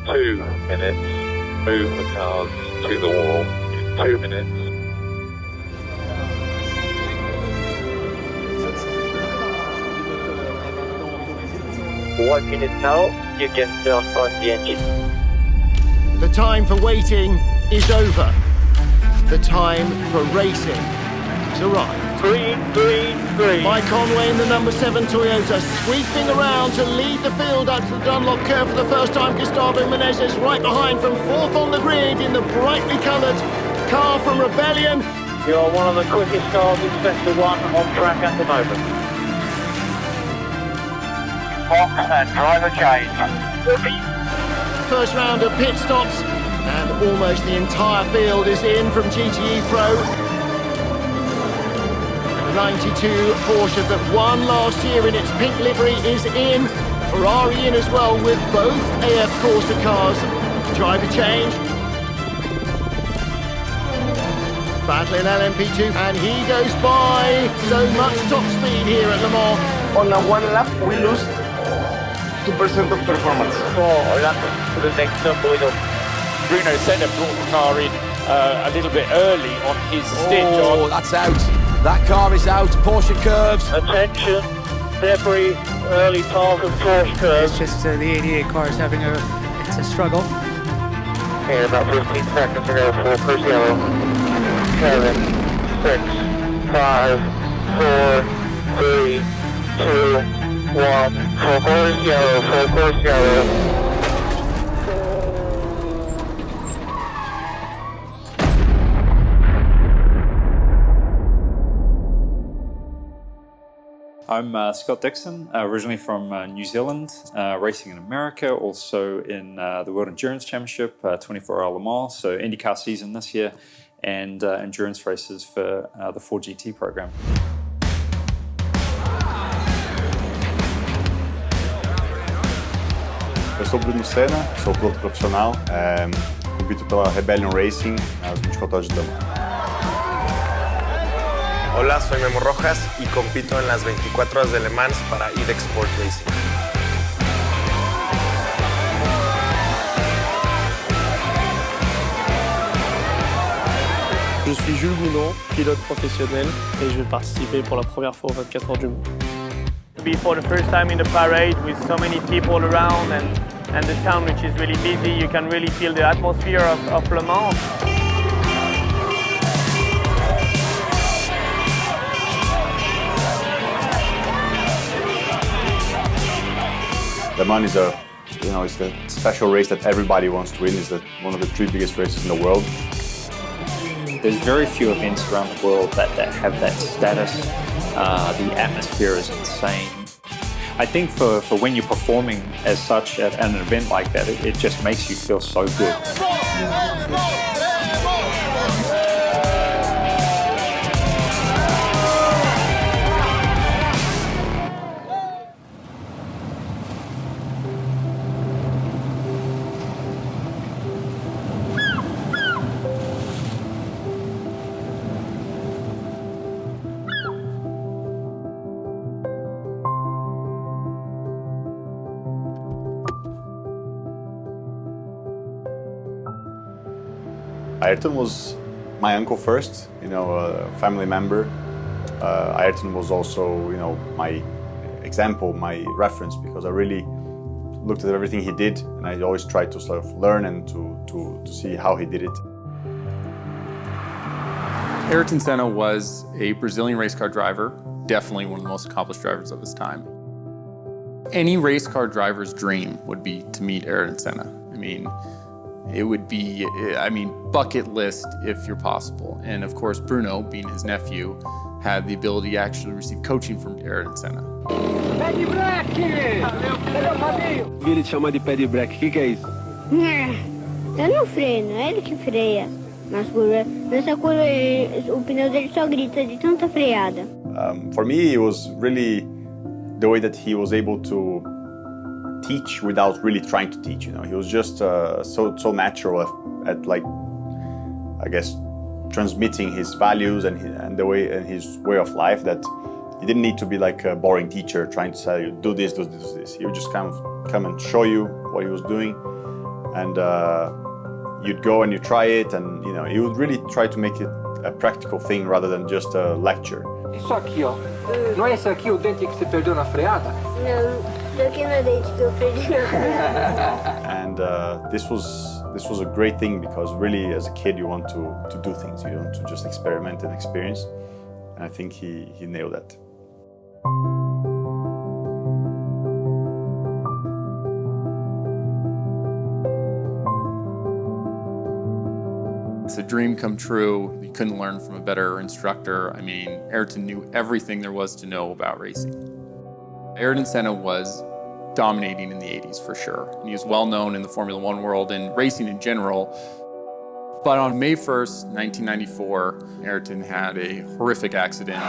2 minutes. Move the cars to the wall in 2 minutes. One minute now, you can turn on the engine. The time for waiting is over. The time for racing has arrived. Green, green, green. Mike Conway in the number 7 Toyota, sweeping around to lead the field up to the Dunlop curve for the first time. Gustavo Menezes right behind from 4th on the grid in the brightly coloured car from Rebellion. You are one of the quickest cars in Sector 1 on track at the moment. Box and driver change. First round of pit stops, and almost the entire field is in from GTE Pro. The 92 Porsche that won last year in its pink livery is in. Ferrari in as well with both AF Corsa cars. Driver change. Battling LMP2, and he goes by. So much top speed here at Le Mans. On a one lap, we lose 2% of performance. Oh, lap to the next number. Bruno Senna brought the car in a little bit early on his stint. Oh, that's out. That car is out. Porsche curves. Attention, debris, early path of Porsche curve. It's just the 88 car is having it's a struggle. Okay, about 15 seconds to go for first yellow. 7, 6, 5, 4, 3, 2, 1. Full course yellow, full course yellow. I'm Scott Dixon, originally from New Zealand, racing in America, also in the World Endurance Championship, 24-hour Le Mans, so IndyCar season this year, and endurance races for the 4GT program. Eu sou Bruno Senna, sou piloto profissional, compito pela Rebellion Racing às 24 horas de Le Mans. Hola, soy Memo Rojas y compito en las 24 horas de Le Mans para IDEX Sport Racing. Je suis Jules Gounod, pilote professionnel, et je vais participer pour la première fois aux 24 heures du Mans. To be for the first time in the parade with so many people around and the town which is really busy, you can really feel the atmosphere of Le Mans. Le Mans is it's the special race that everybody wants to win. It's one of the 3 biggest races in the world. There's very few events around the world that have that status. The atmosphere is insane. I think for when you're performing as such at an event like that, it just makes you feel so good. Ayrton was my uncle first, a family member. Ayrton was also, my example, my reference, because I really looked at everything he did, and I always tried to sort of learn and to see how he did it. Ayrton Senna was a Brazilian race car driver, definitely one of the most accomplished drivers of his time. Any race car driver's dream would be to meet Ayrton Senna. It would be, bucket list if you're possible. And of course, Bruno, being his nephew, had the ability to actually receive coaching from Ayrton Senna. Pé de breque! Cadê o Fabinho? Ele te chama de pé de breque, o que é isso? Eu não freio, é ele que freia. Nas curvas, nessa curva, o pneu dele só grita de tanta freada. For me, it was really the way that he was able to teach without really trying to teach. He was just so natural at transmitting his values and the way and his way of life that he didn't need to be like a boring teacher trying to tell you do this, do this, do this. He would just kind of come and show you what he was doing, and you'd go and you try it, and he would really try to make it a practical thing rather than just a lecture. Isso aqui, ó. Não é esse aqui o dente que você perdeu na freada? Não, isso aqui não é dente que eu perdi na freada. And this was a great thing, because really as a kid you want to do things, you want to just experiment and experience, and I think he nailed that. It's a dream come true. You couldn't learn from a better instructor. I mean, Ayrton knew everything there was to know about racing. Ayrton Senna was dominating in the 80s for sure. And he was well known in the Formula One world and racing in general. But on May 1st, 1994, Ayrton had a horrific accident.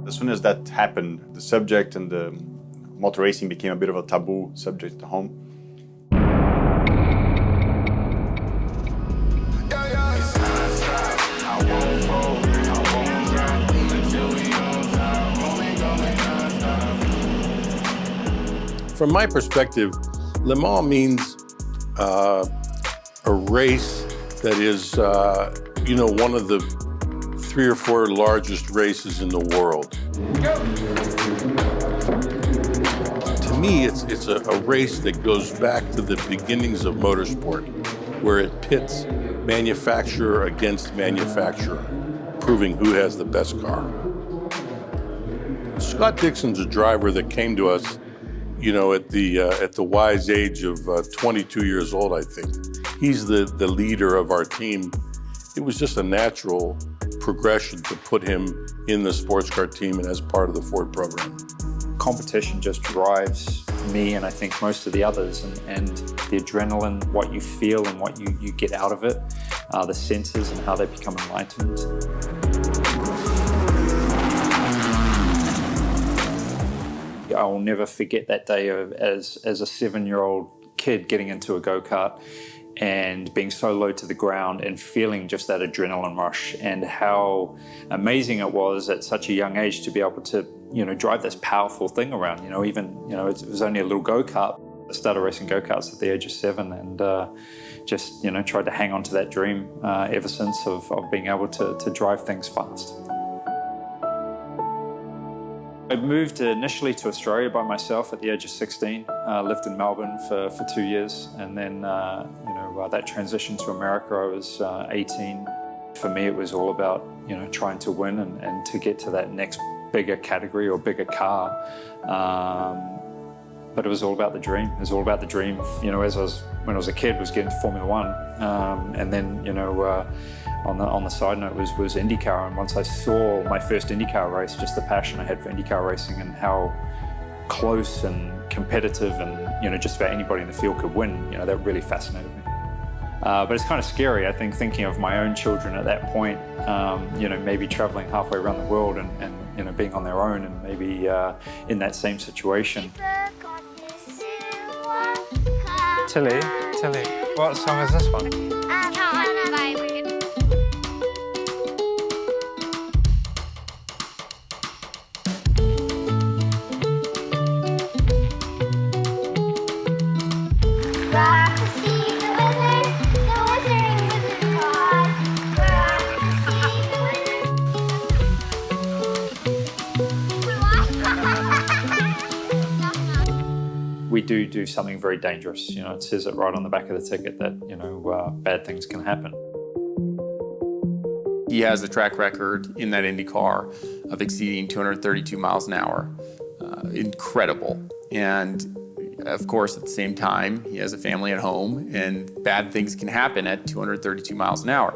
As soon as that happened, the subject and the motor racing became a bit of a taboo subject at home. From my perspective, Le Mans means a race that is, one of the 3 or 4 largest races in the world. To me, it's a race that goes back to the beginnings of motorsport, where it pits manufacturer against manufacturer, proving who has the best car. Scott Dixon's a driver that came to us, at the wise age of 22 years old, I think. He's the leader of our team. It was just a natural progression to put him in the sports car team and as part of the Ford program. Competition just drives me, and I think most of the others, and the adrenaline, what you feel and what you get out of it, the senses and how they become enlightened. I will never forget that day as a 7-year-old kid getting into a go-kart and being so low to the ground and feeling just that adrenaline rush, and how amazing it was at such a young age to be able to, drive this powerful thing around. It was only a little go-kart. I started racing go-karts at the age of 7, and just, tried to hang on to that dream ever since of being able to drive things fast. I moved initially to Australia by myself at the age of 16. Lived in Melbourne for 2 years, and then that transition to America, I was 18. For me, it was all about trying to win and to get to that next bigger category or bigger car. But it was all about the dream. It was all about the dream. When I was a kid, was getting to Formula One, and then on the side note was IndyCar. And once I saw my first IndyCar race, just the passion I had for IndyCar racing and how close and competitive and just about anybody in the field could win, that really fascinated me. But it's kind of scary, I think, thinking of my own children at that point, maybe traveling halfway around the world and being on their own and maybe in that same situation. Tilly, what song is this one? We do something very dangerous. It says it right on the back of the ticket that, bad things can happen. He has a track record in that Indy car of exceeding 232 miles an hour. Incredible. And of course, at the same time, he has a family at home, and bad things can happen at 232 miles an hour.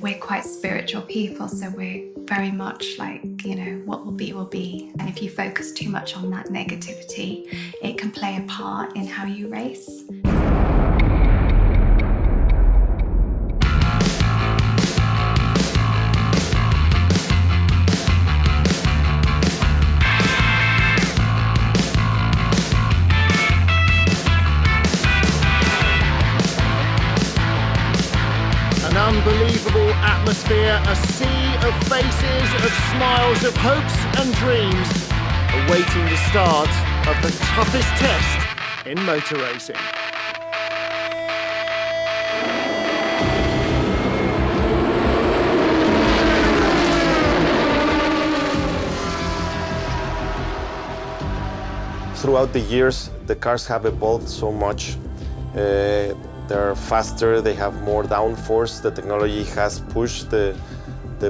We're quite spiritual people, so we're very much like, what will be, will be. And if you focus too much on that negativity, it can play a part in how you race. An unbelievable atmosphere, a sea of faces, of smiles, of hopes and dreams, awaiting the start of the toughest test in motor racing. Throughout the years, the cars have evolved so much. They're faster, they have more downforce. The technology has pushed the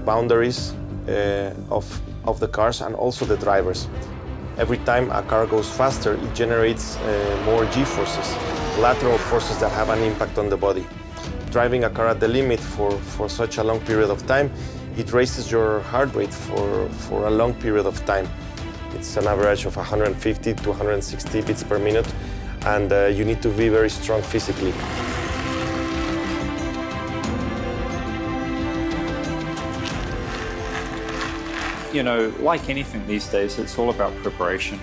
boundaries of the cars and also the drivers. Every time a car goes faster, it generates more G-forces, lateral forces that have an impact on the body. Driving a car at the limit for such a long period of time, it raises your heart rate for a long period of time. It's an average of 150 to 160 beats per minute, and you need to be very strong physically. You know, like anything these days, it's all about preparation.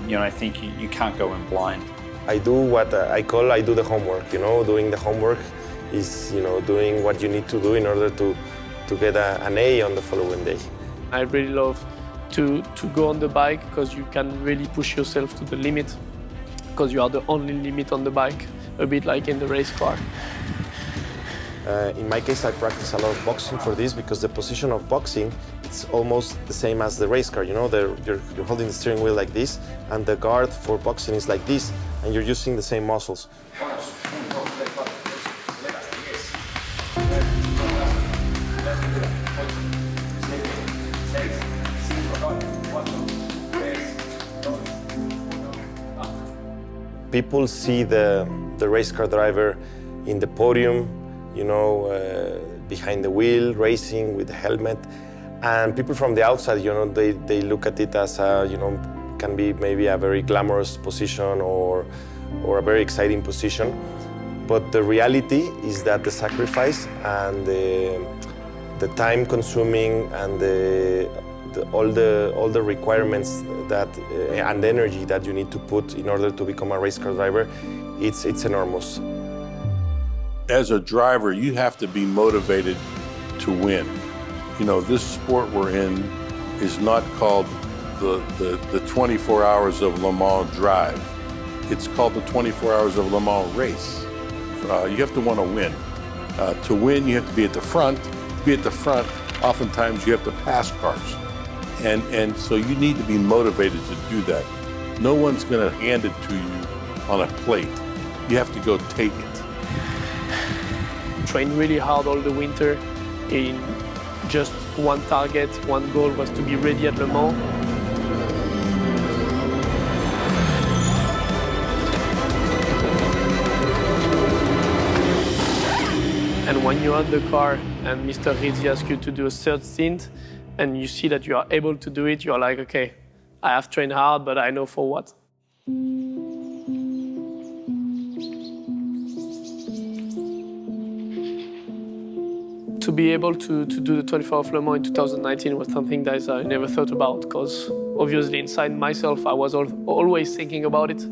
You know, I think you can't go in blind. I do what I do the homework, you know. Doing the homework is, you know, doing what you need to do in order to get an A on the following day. I really love to go on the bike because you can really push yourself to the limit because you are the only limit on the bike, a bit like in the race car. In my case, I practice a lot of boxing for this because the position of boxing, it's almost the same as the race car. You know, you're holding the steering wheel like this, and the guard for boxing is like this, and you're using the same muscles. People see the race car driver in the podium, you know, behind the wheel, racing with the helmet. And people from the outside, you know, they look at it as a, you know, can be maybe a very glamorous position or a very exciting position. But the reality is that the sacrifice and the time consuming and all the requirements that and the energy that you need to put in order to become a race car driver, it's enormous. As a driver, you have to be motivated to win. You know, this sport we're in is not called the 24 hours of Le Mans drive. It's called the 24 hours of Le Mans race. You have to want to win. To win, you have to be at the front. To be at the front, oftentimes you have to pass cars. And so you need to be motivated to do that. No one's going to hand it to you on a plate. You have to go take it. Trained really hard all the winter in just one target, one goal was to be ready at Le Mans. And when you're at the car and Mr. Rizzi asks you to do a third stint and you see that you are able to do it, you're like, okay, I have trained hard, but I know for what. To be able to do the 24 of Le Mans in 2019 was something that I never thought about because obviously inside myself I was always thinking about it,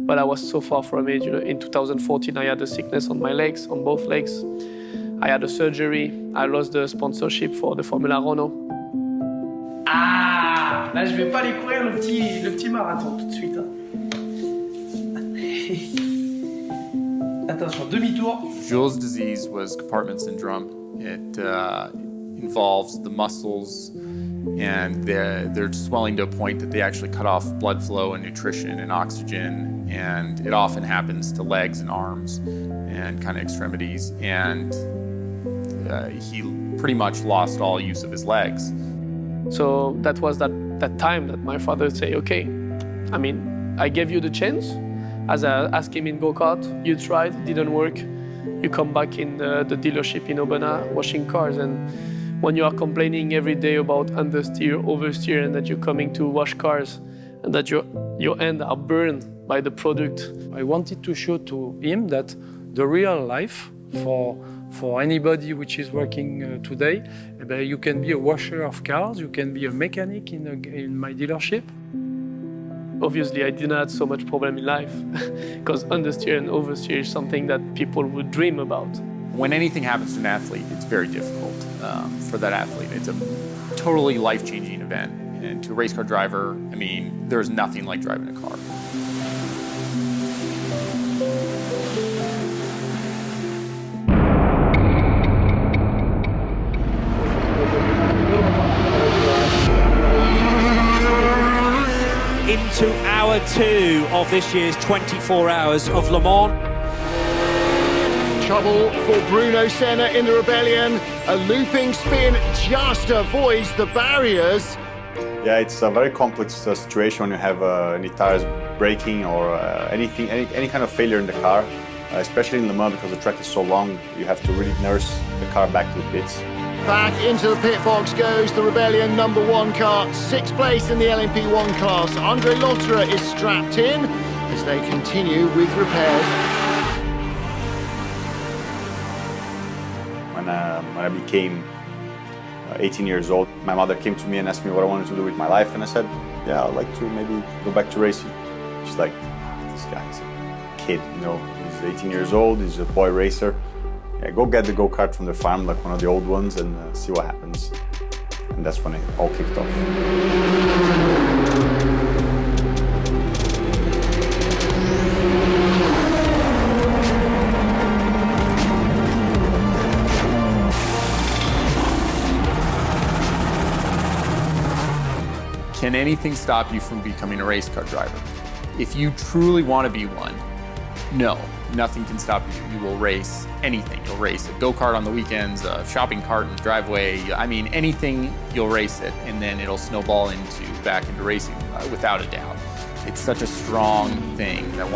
but I was so far from it. You know, in 2014 I had a sickness on my legs, on both legs. I had a surgery. I lost the sponsorship for the Formula Renault. Ah, là je vais pas aller courir le petit marathon tout de suite. Hein. Attention, demi-tour. Jules' disease was compartment syndrome. It involves the muscles, and they're swelling to a point that they actually cut off blood flow and nutrition and oxygen, and it often happens to legs and arms and kind of extremities, and he pretty much lost all use of his legs. So that was that time that my father said, okay, I mean, I gave you the chance. As I asked him in go-kart, you tried, it didn't work. You come back in the dealership in Aubenas washing cars, and when you are complaining every day about understeer, oversteer, and that you're coming to wash cars, and that your hands are burned by the product. I wanted to show to him that the real life for anybody which is working today, you can be a washer of cars, you can be a mechanic in my dealership. Obviously, I didn't have so much problem in life because understeer and oversteer is something that people would dream about. when anything happens to an athlete, it's very difficult for that athlete. It's a totally life-changing event. And to a race car driver, I mean, there's nothing like driving a car. Into hour 2 of this year's 24 Hours of Le Mans. Trouble for Bruno Senna in the Rebellion. A looping spin just avoids the barriers. Yeah, it's a very complex situation when you have any tires breaking or any kind of failure in the car, especially in Le Mans because the track is so long. You have to really nurse the car back to the pits. Back into the pit box goes the Rebellion #1 car, 6th place in the LMP1 class. Andre Lotterer is strapped in as they continue with repairs. When I became 18 years old, my mother came to me and asked me what I wanted to do with my life, and I said, yeah, I'd like to maybe go back to racing. She's like, this guy's a kid, you know, he's 18 years old, he's a boy racer. Yeah, go get the go-kart from the farm, like one of the old ones, and see what happens. And that's when it all kicked off. Can anything stop you from becoming a race car driver? If you truly want to be one, no, nothing can stop you. You will race anything. You'll race a go-kart on the weekends, a shopping cart in the driveway. I mean, anything, you'll race it, and then it'll snowball back into racing without a doubt. It's such a strong thing that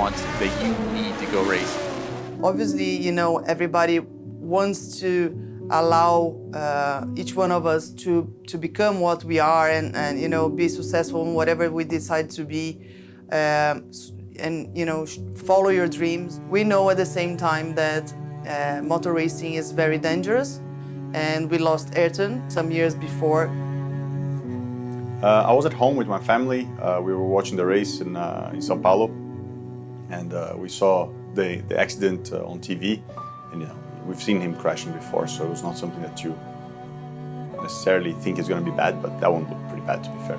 you need to go racing. Obviously, you know, everybody wants to allow each one of us to become what we are and you know, be successful in whatever we decide to be. And you know, follow your dreams. We know at the same time that motor racing is very dangerous, and we lost Ayrton some years before. I was at home with my family. We were watching the race in São Paulo, and we saw the accident on TV. And you know, we've seen him crashing before, so it was not something that you necessarily think is going to be bad, but that one looked pretty bad, to be fair.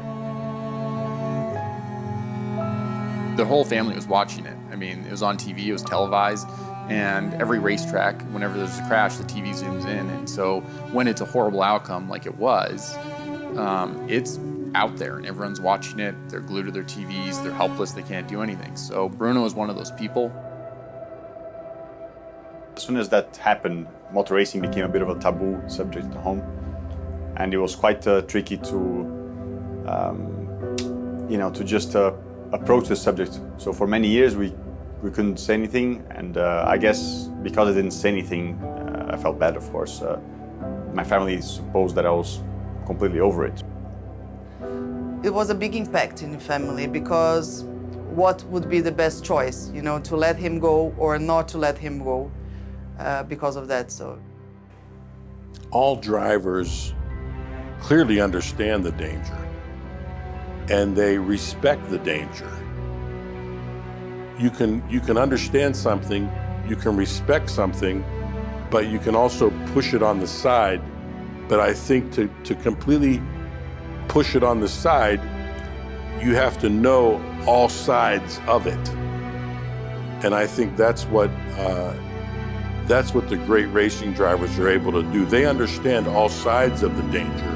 The whole family was watching it. I mean, it was on TV, it was televised, and every racetrack, whenever there's a crash, the TV zooms in. And so when it's a horrible outcome like it was, it's out there and everyone's watching it. They're glued to their TVs, they're helpless, they can't do anything. So Bruno is one of those people. As soon as that happened, motor racing became a bit of a taboo subject at home. And it was quite tricky to, you know, to just approach the subject. So for many years we couldn't say anything, and I guess because I didn't say anything, I felt bad, of course. My family supposed that I was completely over it. It was a big impact in the family because what would be the best choice, you know, to let him go or not to let him go because of that. So all drivers clearly understand the danger, and they respect the danger. You can understand something, you can respect something, but you can also push it on the side. But I think to completely push it on the side, you have to know all sides of it. And I think that's what the great racing drivers are able to do. They understand all sides of the danger,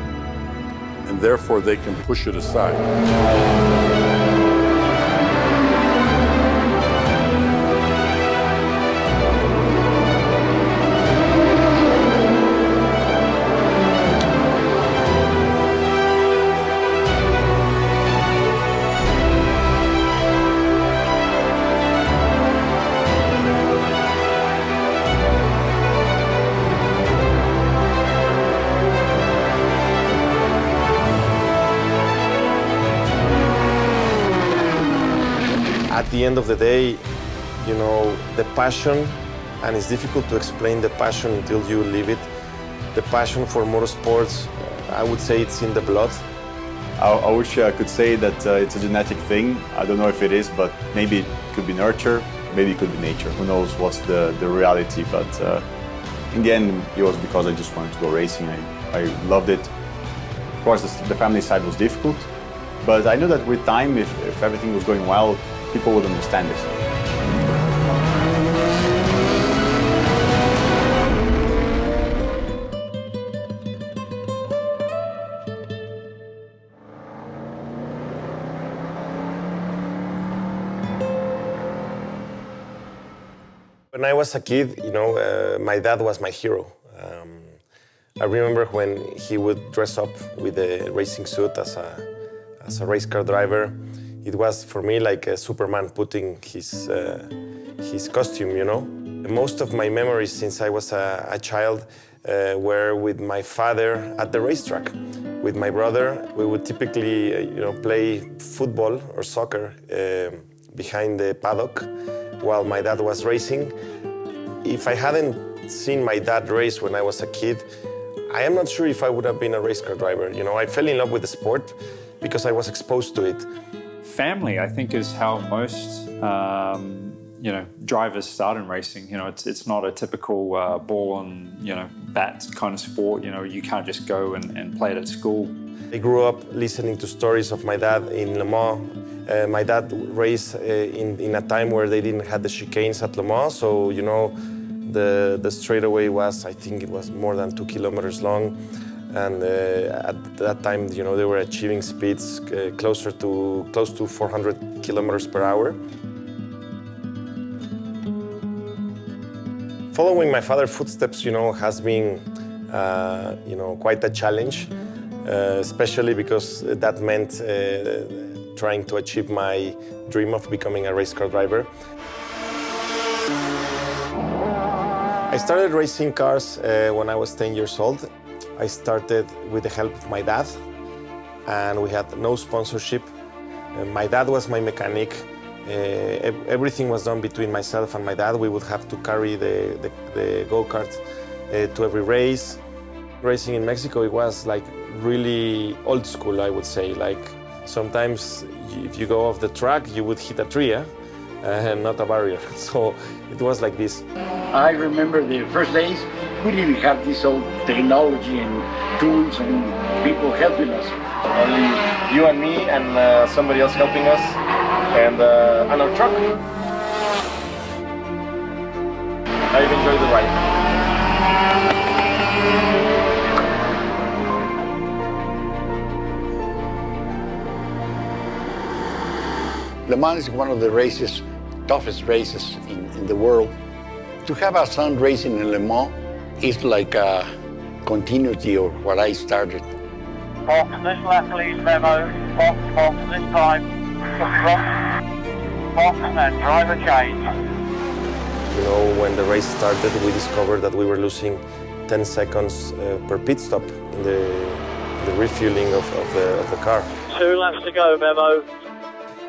and therefore they can push it aside. At the end of the day, you know, the passion, and it's difficult to explain the passion until you live it. The passion for motorsports, I would say it's in the blood. I wish I could say that it's a genetic thing. I don't know if it is, but maybe it could be nurture, maybe it could be nature. Who knows what's the reality, but In the end, it was because I just wanted to go racing. I loved it. Of course, the family side was difficult, but I knew that with time, if everything was going well, people would understand this. When I was a kid, my dad was my hero. I remember when he would dress up with a racing suit as a race car driver. It was for me like a Superman putting his costume, Most of my memories since I was a child were with my father at the racetrack. With my brother, we would typically, play football or soccer behind the paddock while my dad was racing. If I hadn't seen my dad race when I was a kid, I am not sure if I would have been a race car driver. I fell in love with the sport because I was exposed to it. Family, I think, is how most drivers start in racing. It's not a typical ball and bat kind of sport. You can't just go and play it at school. I grew up listening to stories of my dad in Le Mans. My dad raced in a time where they didn't have the chicanes at Le Mans, so the straightaway was, I think it was more than 2 kilometers long, and at that time, they were achieving speeds close to 400 kilometers per hour. Following my father's footsteps, has been, quite a challenge, especially because that meant trying to achieve my dream of becoming a race car driver. I started racing cars when I was 10 years old. I started with the help of my dad, and we had no sponsorship. My dad was my mechanic. Everything was done between myself and my dad. We would have to carry the go-kart to every race. Racing in Mexico, it was like really old school, I would say. Like sometimes if you go off the track, you would hit a tree, and not a barrier. So it was like this. I remember the first days, we didn't have this old technology and tools and people helping us. Only you and me and somebody else helping us, and our truck. I've enjoyed the ride. Le Mans is one of the toughest races in the world. To have a son racing in Le Mans is like a continuity of what I started. Fox, this left lead memo. Fox, this time. Fox, and driver change. When the race started, we discovered that we were losing 10 seconds per pit stop in the refueling of the car. 2 laps to go, memo.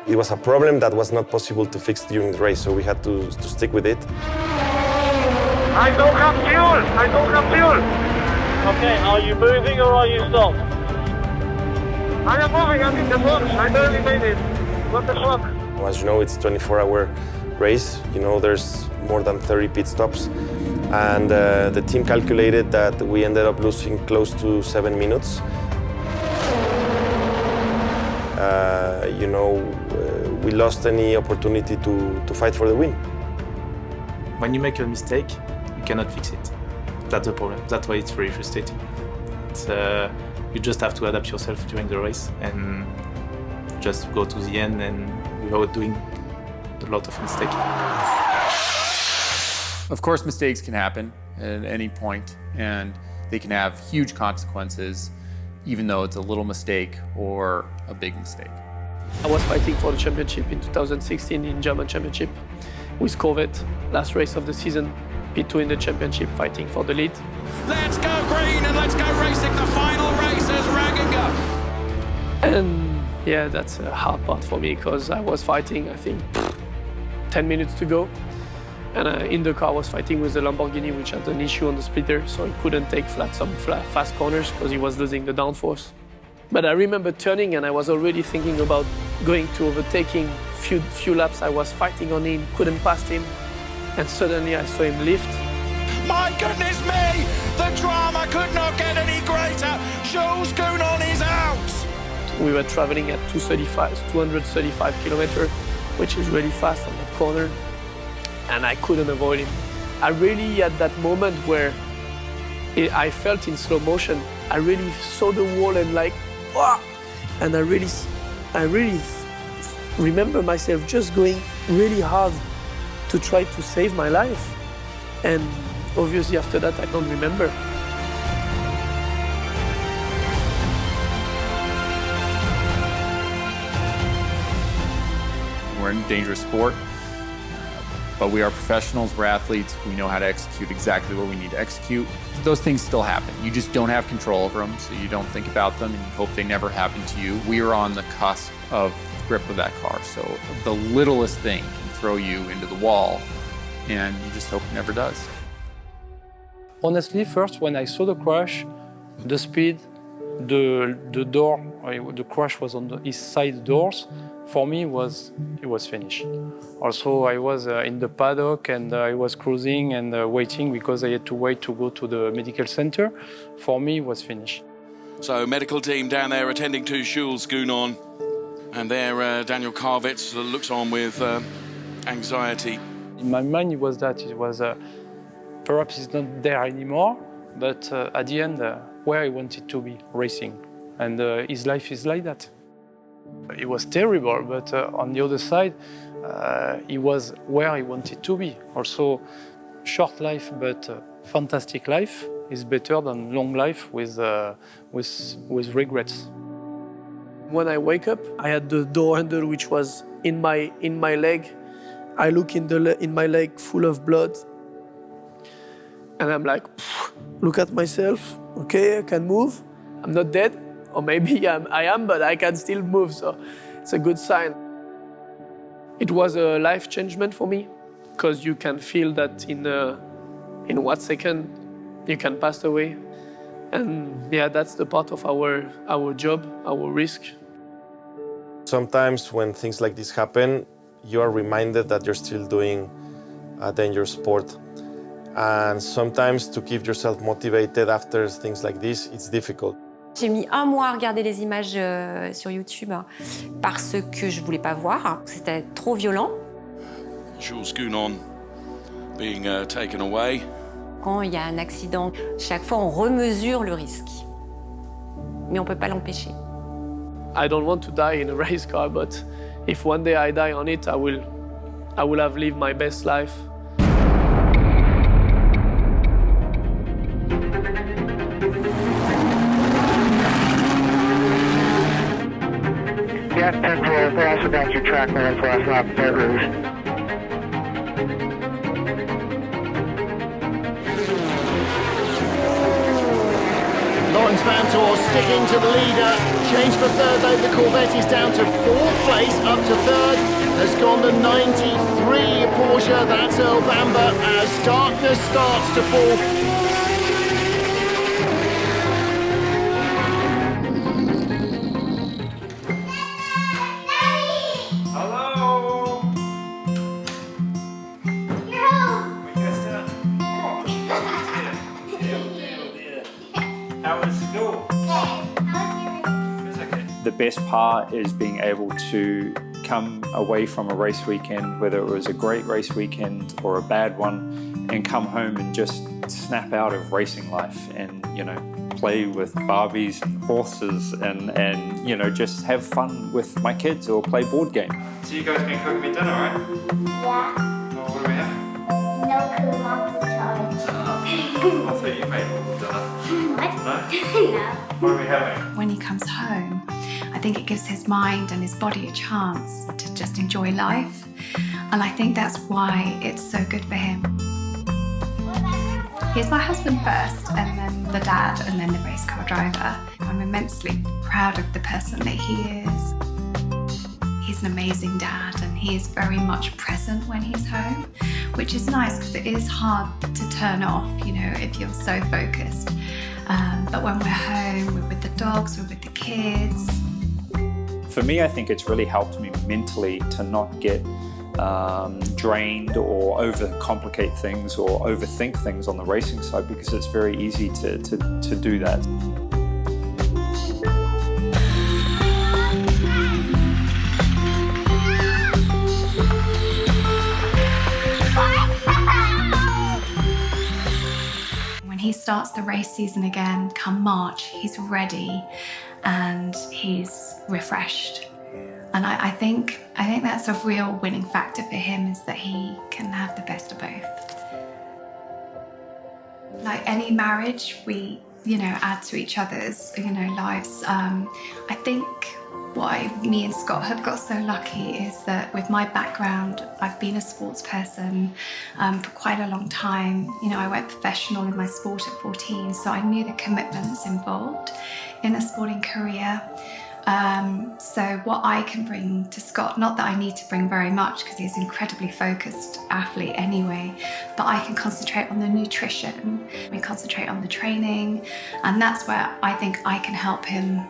It was a problem that was not possible to fix during the race, so we had to stick with it. I don't have fuel! Okay, are you moving or are you stopped? I am moving, I'm in the box. I barely made it. What the fuck? As you know, it's a 24-hour race. There's more than 30 pit stops. And the team calculated that we ended up losing close to 7 minutes. We lost any opportunity to fight for the win. When you make a mistake, you cannot fix it. That's the problem. That's why it's very frustrating. You just have to adapt yourself during the race and just go to the end and without doing a lot of mistakes. Of course, mistakes can happen at any point, and they can have huge consequences, even though it's a little mistake or a big mistake. I was fighting for the championship in 2016 in German Championship with Corvette, last race of the season, between the championship fighting for the lead. Let's go green and let's go racing the final race as Ragginger. And yeah, that's a hard part for me because I was fighting, I think, 10 minutes to go. And in the car I was fighting with the Lamborghini, which had an issue on the splitter, so he couldn't take some fast corners because he was losing the downforce. But I remember turning and I was already thinking about going to overtaking. Few laps I was fighting on him, couldn't pass him, and suddenly I saw him lift. My goodness me! were traveling at 235 kilometers, which is really fast on that corner, and I couldn't avoid him. I really, at that moment where I felt in slow motion, I really saw the wall and like, wah! And I really remember myself just going really hard to try to save my life. And obviously after that, I don't remember. We're in a dangerous sport, but we are professionals, we're athletes, we know how to execute exactly what we need to execute. Those things still happen. You just don't have control over them, so you don't think about them and you hope they never happen to you. We are on the cusp of the grip of that car, so the littlest thing can throw you into the wall, and you just hope it never does. Honestly, first, when I saw the crash, the speed, the door, the crash was on his side doors, for me, it was finished. Also, I was in the paddock and I was cruising and waiting because I had to wait to go to the medical center. For me, it was finished. So, medical team down there attending to Jules Gounon, and there Daniel Kravitz looks on with anxiety. In my mind, it was perhaps he's not there anymore, but at the end, where I wanted to be, racing. And his life is like that. It was terrible, but on the other side, he was where he wanted to be. Also, short life, but fantastic life is better than long life with regrets. When I wake up, I had the door handle which was in my leg. I look in my leg full of blood, and I'm like, look at myself. Okay, I can move. I'm not dead. Or maybe I am, but I can still move, so it's a good sign. It was a life changement for me, because you can feel that in 1 second you can pass away. And yeah, that's the part of our job, our risk. Sometimes when things like this happen, you are reminded that you're still doing a dangerous sport. And sometimes to keep yourself motivated after things like this, it's difficult. J'ai mis 1 mois à regarder les images sur YouTube parce que je voulais pas voir. C'était trop violent. Jules Gounon being taken away. Quand il y a un accident, chaque fois on remesure le risque. Mais on peut pas l'empêcher. I don't want to die in a race car, but if one day I die on it, I will have lived my best life. Gas 10 12, also got your track limits last lap, dirt rouge. Lawrence Vanthoor sticking to the leader. Change for third though, the Corvette is down to 4th place. Up to third has gone the 93 Porsche, that's Earl Bamber, as darkness starts to fall. The best part is being able to come away from a race weekend, whether it was a great race weekend or a bad one, and come home and just snap out of racing life and, play with Barbies and horses and just have fun with my kids or play board game. So you guys been cooking me dinner, right? Yeah. Well, what do we have? No crew, mom's in charge. I thought you made dinner. What? No? No. What are we having? When he comes home, I think it gives his mind and his body a chance to just enjoy life. And I think that's why it's so good for him. He's my husband first, and then the dad, and then the race car driver. I'm immensely proud of the person that he is. He's an amazing dad, and he is very much present when he's home, which is nice because it is hard to turn off, if you're so focused. But when we're home, we're with the dogs, we're with the kids. For me, I think it's really helped me mentally to not get drained or overcomplicate things or overthink things on the racing side, because it's very easy to do that. he starts the race season again, come March, he's ready and he's refreshed. And I think that's a real winning factor for him, is that he can have the best of both. Like any marriage, we, add to each other's, lives. I think why me and Scott have got so lucky is that with my background, I've been a sports person for quite a long time. I went professional in my sport at 14, so I knew the commitments involved in a sporting career. So what I can bring to Scott, not that I need to bring very much because he's an incredibly focused athlete anyway, but I can concentrate on the nutrition, we concentrate on the training, and that's where I think I can help him,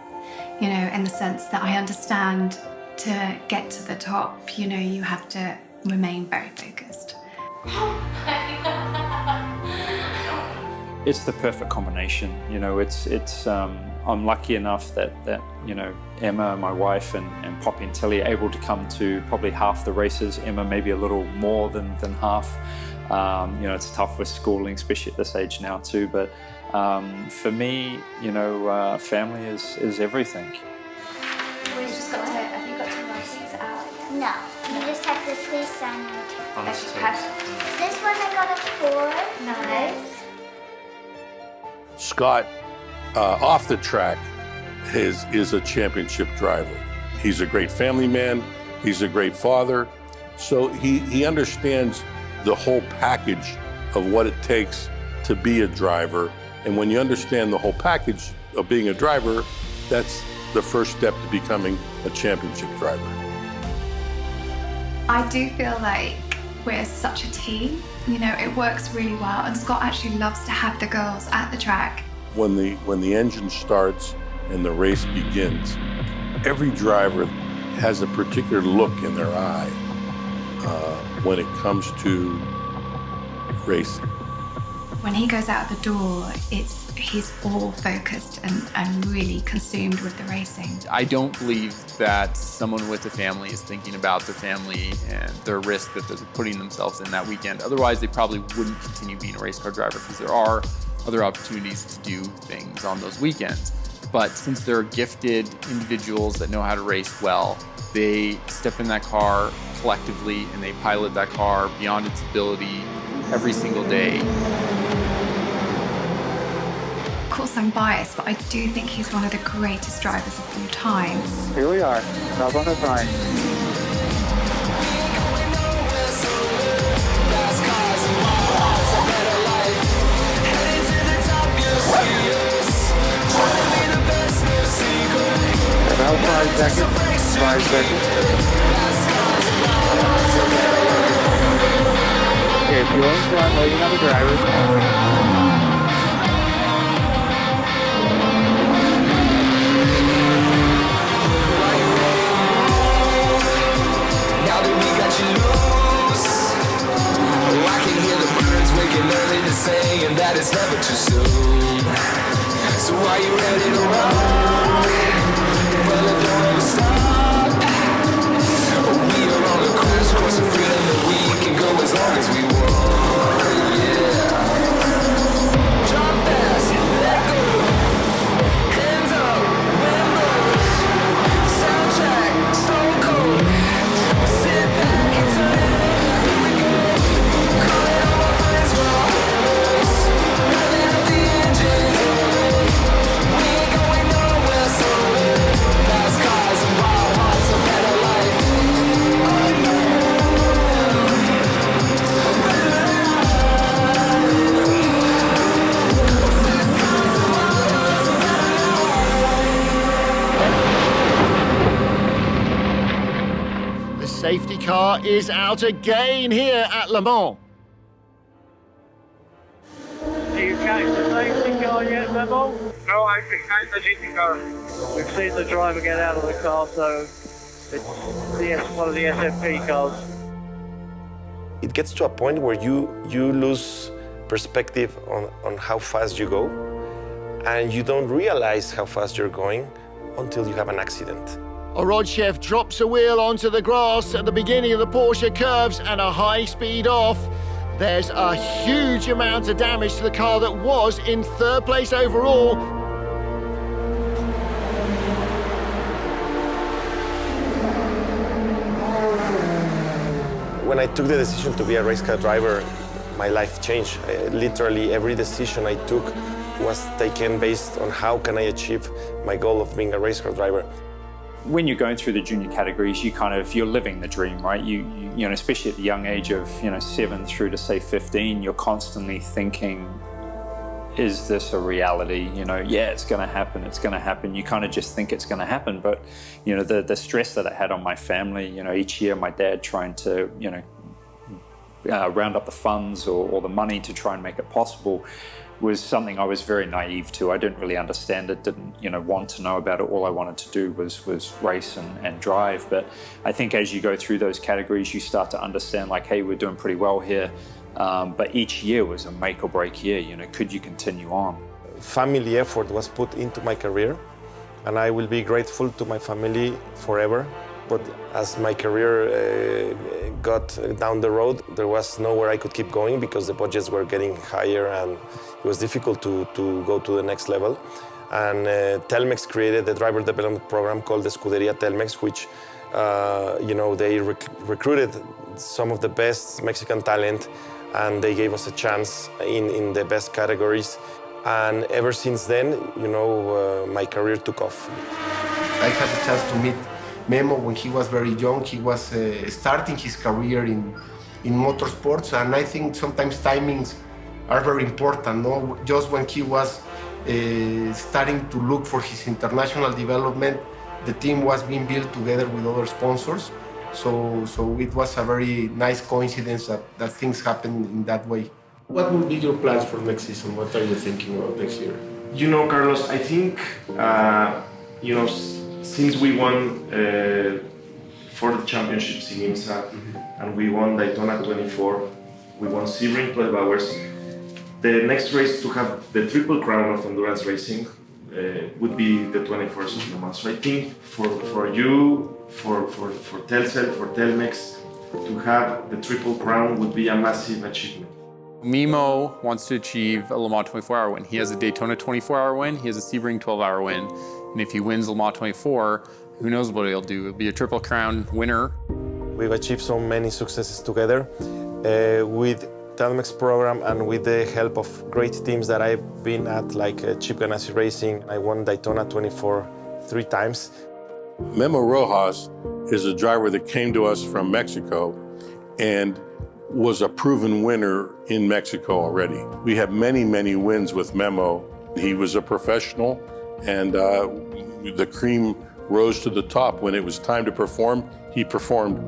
in the sense that I understand to get to the top, you have to remain very focused. It's the perfect combination. I'm lucky enough that Emma, my wife, and Poppy and Tilly are able to come to probably half the races. Emma maybe a little more than half. It's tough with schooling, especially at this age now too. But for me, family is everything. We've just got to, have you got to write these out? No, you just have to please sign it. This one I got a 4. Nice. Scott, off the track, is a championship driver. He's a great family man. He's a great father. So he understands the whole package of what it takes to be a driver. And when you understand the whole package of being a driver, that's the first step to becoming a championship driver. I do feel like we're such a team. It works really well, and Scott actually loves to have the girls at the track. When the engine starts and the race begins, every driver has a particular look in their eye when it comes to racing. When he goes out the door, he's all focused and really consumed with the racing. I don't believe that someone with a family is thinking about the family and the risk that they're putting themselves in that weekend. Otherwise, they probably wouldn't continue being a race car driver, because there are other opportunities to do things on those weekends. But since they're gifted individuals that know how to race well, they step in that car collectively and they pilot that car beyond its ability every single day. Of course, I'm biased, but I do think he's one of the greatest drivers of all time. Here we are, up on the front. About 5 seconds. 5 seconds. Okay, fuel in front, waiting on the driver. Now that we got you loose, I can hear the birds waking early to sing, and that it's never too soon. So are you ready to run? Well, it don't ever stop. We are on a cruise course of freedom that we can go as long as we want. Yeah. Jump fast, let go. Hands up, windows. Soundtrack, stone cold. Sit back and turn it up. Here we go. Calling all my friends for us. Revving up the engine. We ain't going nowhere, so fast cars and wild hearts, a better life. The safety car is out again here at Le Mans. Do you catch the safety car yet, Memo? No, I can catch the safety car. We've seen the driver get out of the car, so it's one of the SFP cars. It gets to a point where you lose perspective on how fast you go, and you don't realize how fast you're going until you have an accident. Orodchev drops a wheel onto the grass at the beginning of the Porsche curves and a high-speed off. There's a huge amount of damage to the car that was in third place overall. When I took the decision to be a race car driver, my life changed. Literally every decision I took was taken based on how can I achieve my goal of being a race car driver. When you're going through the junior categories, you're living the dream, right? You know, especially at the young age of 7 through to say 15, you're constantly thinking, is this a reality? Yeah, it's going to happen. It's going to happen. You kind of just think it's going to happen, but the stress that it had on my family. Each year, my dad trying to round up the funds or the money to try and make it possible was something I was very naive to. I didn't really understand it, didn't want to know about it. All I wanted to do was race and drive. But I think as you go through those categories, you start to understand like, hey, we're doing pretty well here. But each year was a make or break year. Could you continue on? Family effort was put into my career, and I will be grateful to my family forever. But as my career got down the road, there was nowhere I could keep going because the budgets were getting higher and it was difficult to go to the next level. And Telmex created a driver development program called the Scuderia Telmex, which they recruited some of the best Mexican talent, and they gave us a chance in the best categories. And ever since then, my career took off. I had the chance to meet Memo when he was very young. He was starting his career in motorsports, and I think sometimes timings are very important. No? Just when he was starting to look for his international development, the team was being built together with other sponsors. So it was a very nice coincidence that things happened in that way. What will be your plans for next season? What are you thinking about next year? Carlos, I think, since we won 4 championships in IMSA, and we won Daytona 24, we won Sebring 12 hours, the next race to have the triple crown of endurance racing would be the 21st of Le Mans. So I think for you, for Telcel, for Telmex, to have the triple crown would be a massive achievement. Mimo wants to achieve a Le Mans 24-hour win. He has a Daytona 24-hour win, he has a Sebring 12-hour win, and if he wins Le Mans 24, who knows what he'll do. He'll be a Triple Crown winner. We've achieved so many successes together with Telmex program and with the help of great teams that I've been at, like Chip Ganassi Racing. I won Daytona 24 3 times. Memo Rojas is a driver that came to us from Mexico and was a proven winner in Mexico already. We have many, many wins with Memo. He was a professional, and the cream rose to the top. When it was time to perform, he performed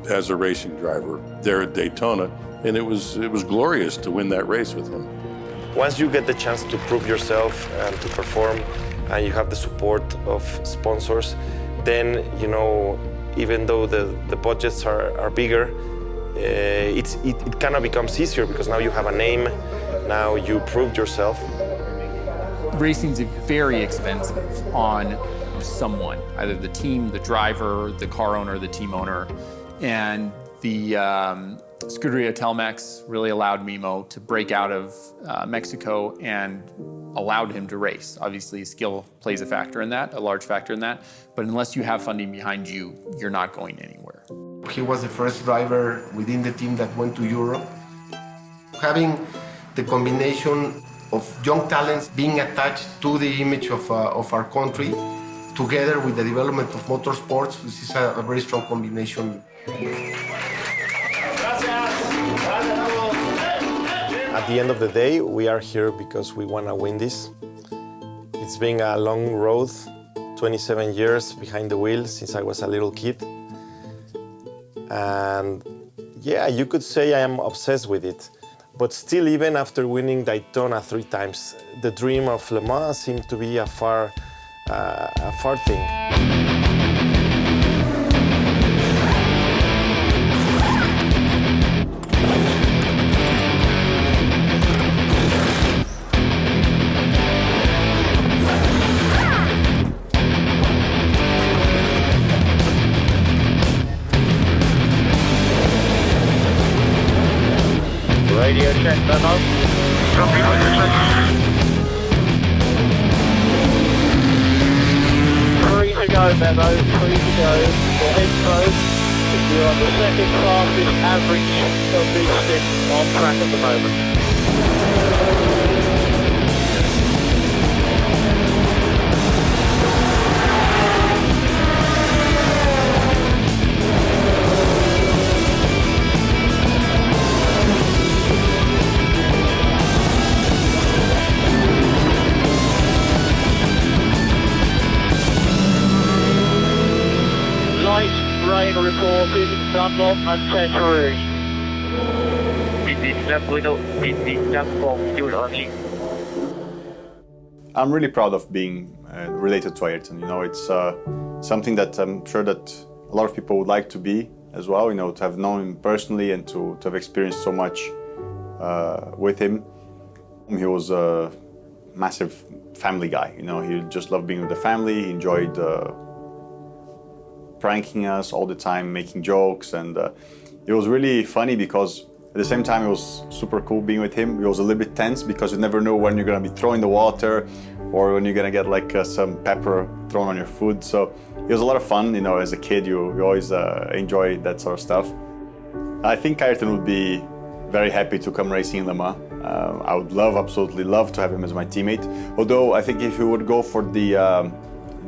as a racing driver there at Daytona, and it was glorious to win that race with him. Once you get the chance to prove yourself and to perform, and you have the support of sponsors, then, even though the budgets are bigger, it kind of becomes easier because now you have a name, now you proved yourself. Racing's very expensive on someone, either the team, the driver, the car owner, the team owner. And the Scuderia Telmex really allowed Mimo to break out of Mexico and allowed him to race. Obviously, skill plays a factor in that, a large factor in that. But unless you have funding behind you, you're not going anywhere. He was the first driver within the team that went to Europe. Having the combination of young talents being attached to the image of our country, together with the development of motorsports, this is a very strong combination. At the end of the day, we are here because we want to win this. It's been a long road, 27 years behind the wheel since I was a little kid. And yeah, you could say I am obsessed with it. But still, even after winning Daytona 3 times, the dream of Le Mans seemed to be a far thing. check, Memo. Copy, position. 3 to go, Memo. 3 to go. For intro, you're on the second fastest average of this stick on track at the moment. Rain reported, Dunlop and Tettery. 1 I'm really proud of being related to Ayrton. You know, it's something that I'm sure that a lot of people would like to be as well, you know, to have known him personally and to have experienced so much with him. He was a massive family guy, you know, he just loved being with the family, he enjoyed pranking us all the time, making jokes, and it was really funny because at the same time it was super cool being with him. It was a little bit tense because you never know when you're gonna be thrown in the water or when you're gonna get like some pepper thrown on your food. So it was a lot of fun, you know, as a kid you always enjoy that sort of stuff. I think Ayrton would be very happy to come racing in Le Mans. I would absolutely love to have him as my teammate. Although I think if he would go for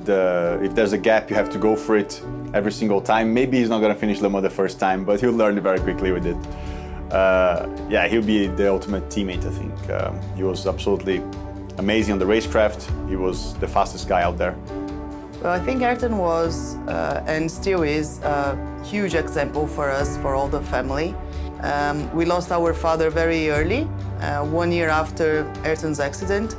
if there's a gap, you have to go for it every single time. Maybe he's not going to finish Le Mans the first time, but he'll learn very quickly with it. Yeah, he'll be the ultimate teammate, I think. He was absolutely amazing on the racecraft. He was the fastest guy out there. Well, I think Ayrton was and still is a huge example for us, for all the family. We lost our father very early, 1 year after Ayrton's accident.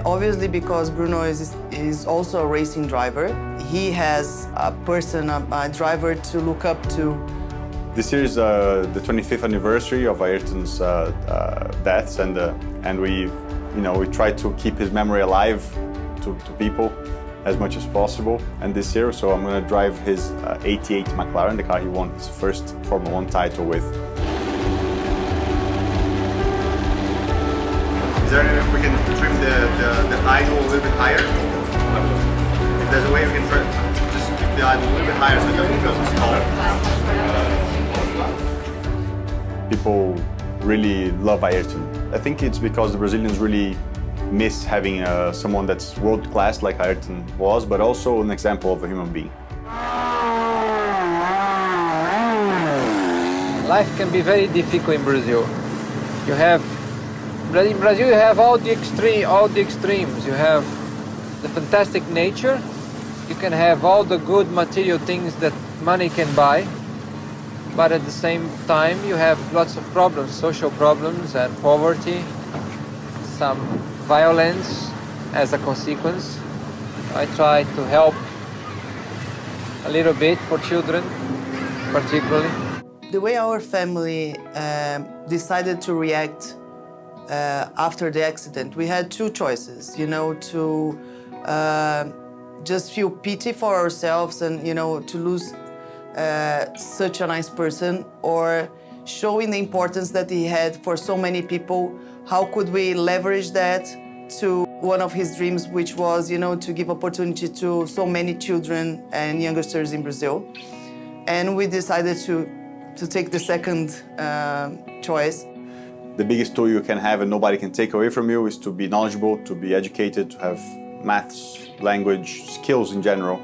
Obviously, because Bruno is also a racing driver, he has a person, a driver to look up to. This year is the 25th anniversary of Ayrton's deaths, and we try to keep his memory alive to people as much as possible. And this year, so I'm going to drive his '88 McLaren, the car he won his first Formula 1 title with. Is there any way we can trim the idle a little bit higher? If there's a way we can just keep the idle a little bit higher so it doesn't feel so tall. People really love Ayrton. I think it's because the Brazilians really miss having someone that's world-class like Ayrton was, but also an example of a human being. Life can be very difficult in Brazil. In Brazil, you have all the extremes. You have the fantastic nature. You can have all the good material things that money can buy. But at the same time, you have lots of problems, social problems and poverty, some violence as a consequence. I try to help a little bit for children, particularly. The way our family decided to react after the accident, we had two choices, you know, to just feel pity for ourselves and, you know, to lose such a nice person, or showing the importance that he had for so many people. How could we leverage that to one of his dreams, which was, you know, to give opportunity to so many children and youngsters in Brazil. And we decided to take the second choice. The biggest tool you can have and nobody can take away from you is to be knowledgeable, to be educated, to have maths, language, skills in general,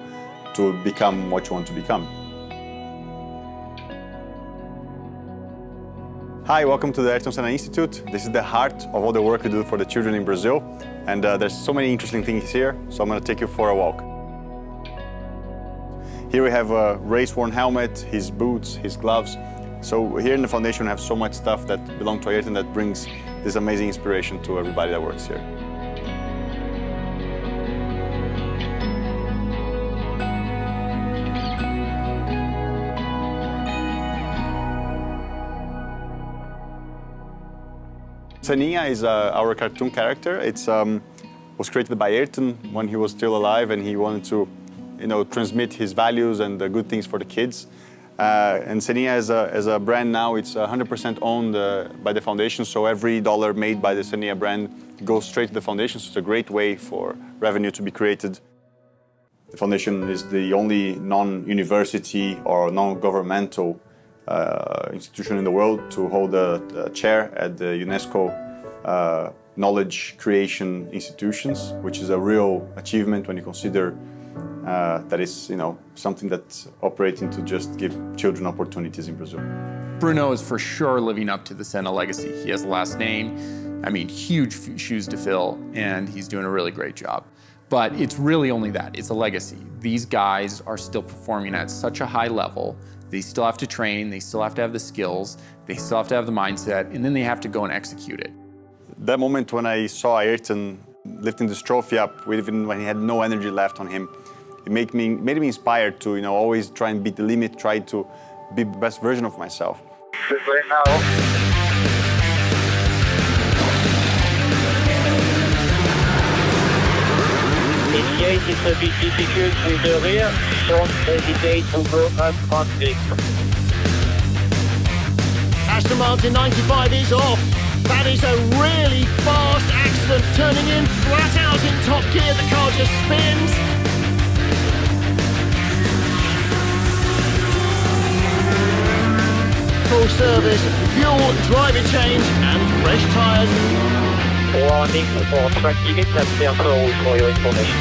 to become what you want to become. Hi, welcome to the Ayrton Senna Institute. This is the heart of all the work we do for the children in Brazil. And there's so many interesting things here, so I'm going to take you for a walk. Here we have a race-worn helmet, his boots, his gloves. So here in the foundation we have so much stuff that belongs to Ayrton that brings this amazing inspiration to everybody that works here. Senninha is our cartoon character. It was created by Ayrton when he was still alive, and he wanted to, you know, transmit his values and the good things for the kids. And Xenia as a brand now, it's 100% owned by the foundation, so every dollar made by the Xenia brand goes straight to the foundation, so it's a great way for revenue to be created. The foundation is the only non-university or non-governmental institution in the world to hold a chair at the UNESCO Knowledge Creation Institutions, which is a real achievement when you consider that is, something that's operating to just give children opportunities in Brazil. Bruno is for sure living up to the Senna legacy. He has the last name. I mean, huge shoes to fill, and he's doing a really great job. But it's really only that. It's a legacy. These guys are still performing at such a high level. They still have to train. They still have to have the skills. They still have to have the mindset, and then they have to go and execute it. That moment when I saw Ayrton lifting this trophy up, even when he had no energy left on him, it made me inspired to, always try and beat the limit, try to be the best version of myself. Right now. Initiate is a bit difficult with the rear. Don't hesitate to go up on grip. Aston Martin 95 is off. That is a really fast accident, turning in flat out in top gear. The car just spins. Full service, fuel, driver change and fresh tyres. Warning for track limit at Mercury for your information.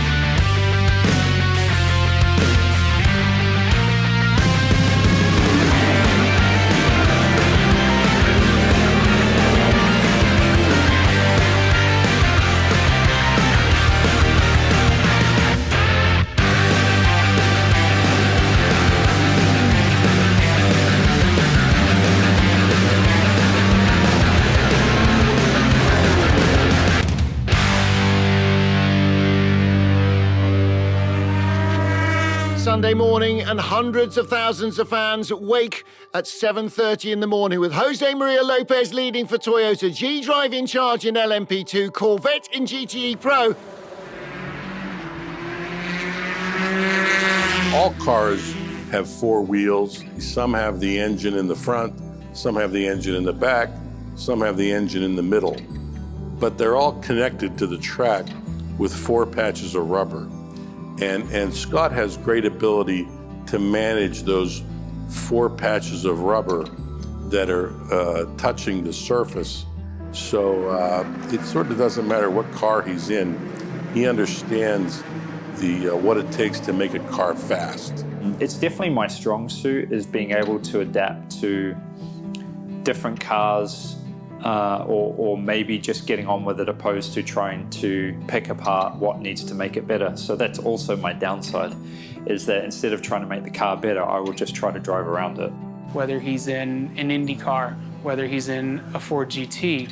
Sunday morning, and hundreds of thousands of fans wake at 7:30 in the morning with Jose Maria Lopez leading for Toyota, G-Drive in charge in LMP2, Corvette in GTE Pro. All cars have four wheels. Some have the engine in the front, some have the engine in the back, some have the engine in the middle. But they're all connected to the track with four patches of rubber. And Scott has great ability to manage those four patches of rubber that are touching the surface. So it sort of doesn't matter what car he's in. He understands what it takes to make a car fast. It's definitely my strong suit, is being able to adapt to different cars, or maybe just getting on with it opposed to trying to pick apart what needs to make it better. So that's also my downside, is that instead of trying to make the car better, I will just try to drive around it. Whether he's in an Indy car, whether he's in a Ford GT,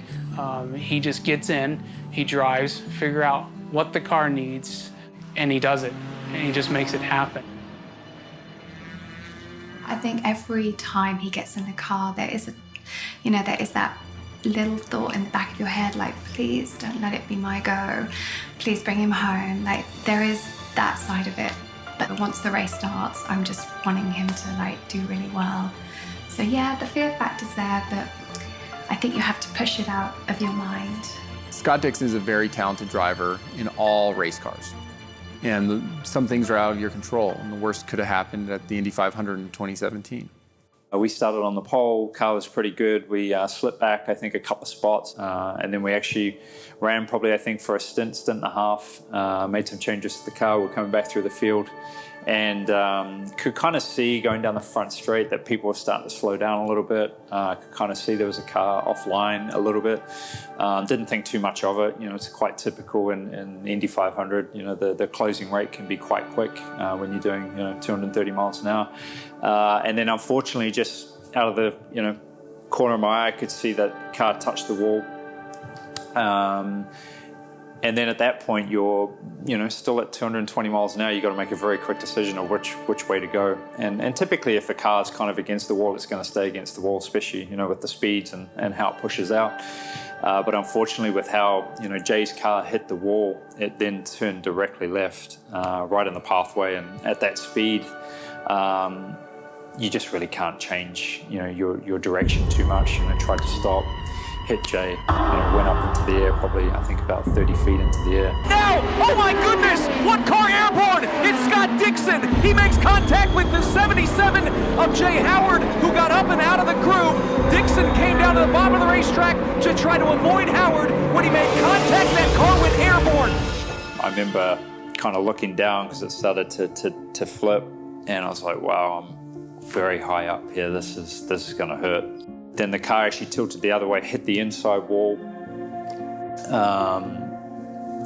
he just gets in, he drives, figure out what the car needs, and he does it, and he just makes it happen. I think every time he gets in the car, there is that little thought in the back of your head, like, please don't let it be my go. Please bring him home. Like, there is that side of it. But once the race starts, I'm just wanting him to do really well. So yeah, the fear factor's there, but I think you have to push it out of your mind. Scott Dixon is a very talented driver in all race cars. And some things are out of your control. And the worst could have happened at the Indy 500 in 2017. We started on the pole, car was pretty good. We slipped back, I think, a couple of spots. And then we actually ran probably, I think, for a stint and a half, made some changes to the car. We're coming back through the field and could kind of see going down the front straight that people were starting to slow down a little bit. Could kind of see there was a car offline a little bit. Didn't think too much of it. It's quite typical in the Indy 500. The closing rate can be quite quick when you're doing 230 miles an hour. And then unfortunately, just out of the corner of my eye, I could see that car touch the wall. And then at that point, you're still at 220 miles an hour. You've got to make a very quick decision of which way to go. And typically, if a car's kind of against the wall, it's going to stay against the wall, especially with the speeds and how it pushes out. But unfortunately, with how Jay's car hit the wall, it then turned directly left, right in the pathway, and at that speed. you just really can't change, your direction too much. Tried to stop, hit Jay, went up into the air, probably, I think, about 30 feet into the air. Now, oh my goodness, one car airborne, it's Scott Dixon. He makes contact with the 77 of Jay Howard, who got up and out of the groove. Dixon came down to the bottom of the racetrack to try to avoid Howard. When he made contact, that car went airborne. I remember kind of looking down because it started to flip, and I was like, wow, I'm very high up here. This is going to hurt. Then the car actually tilted the other way, hit the inside wall.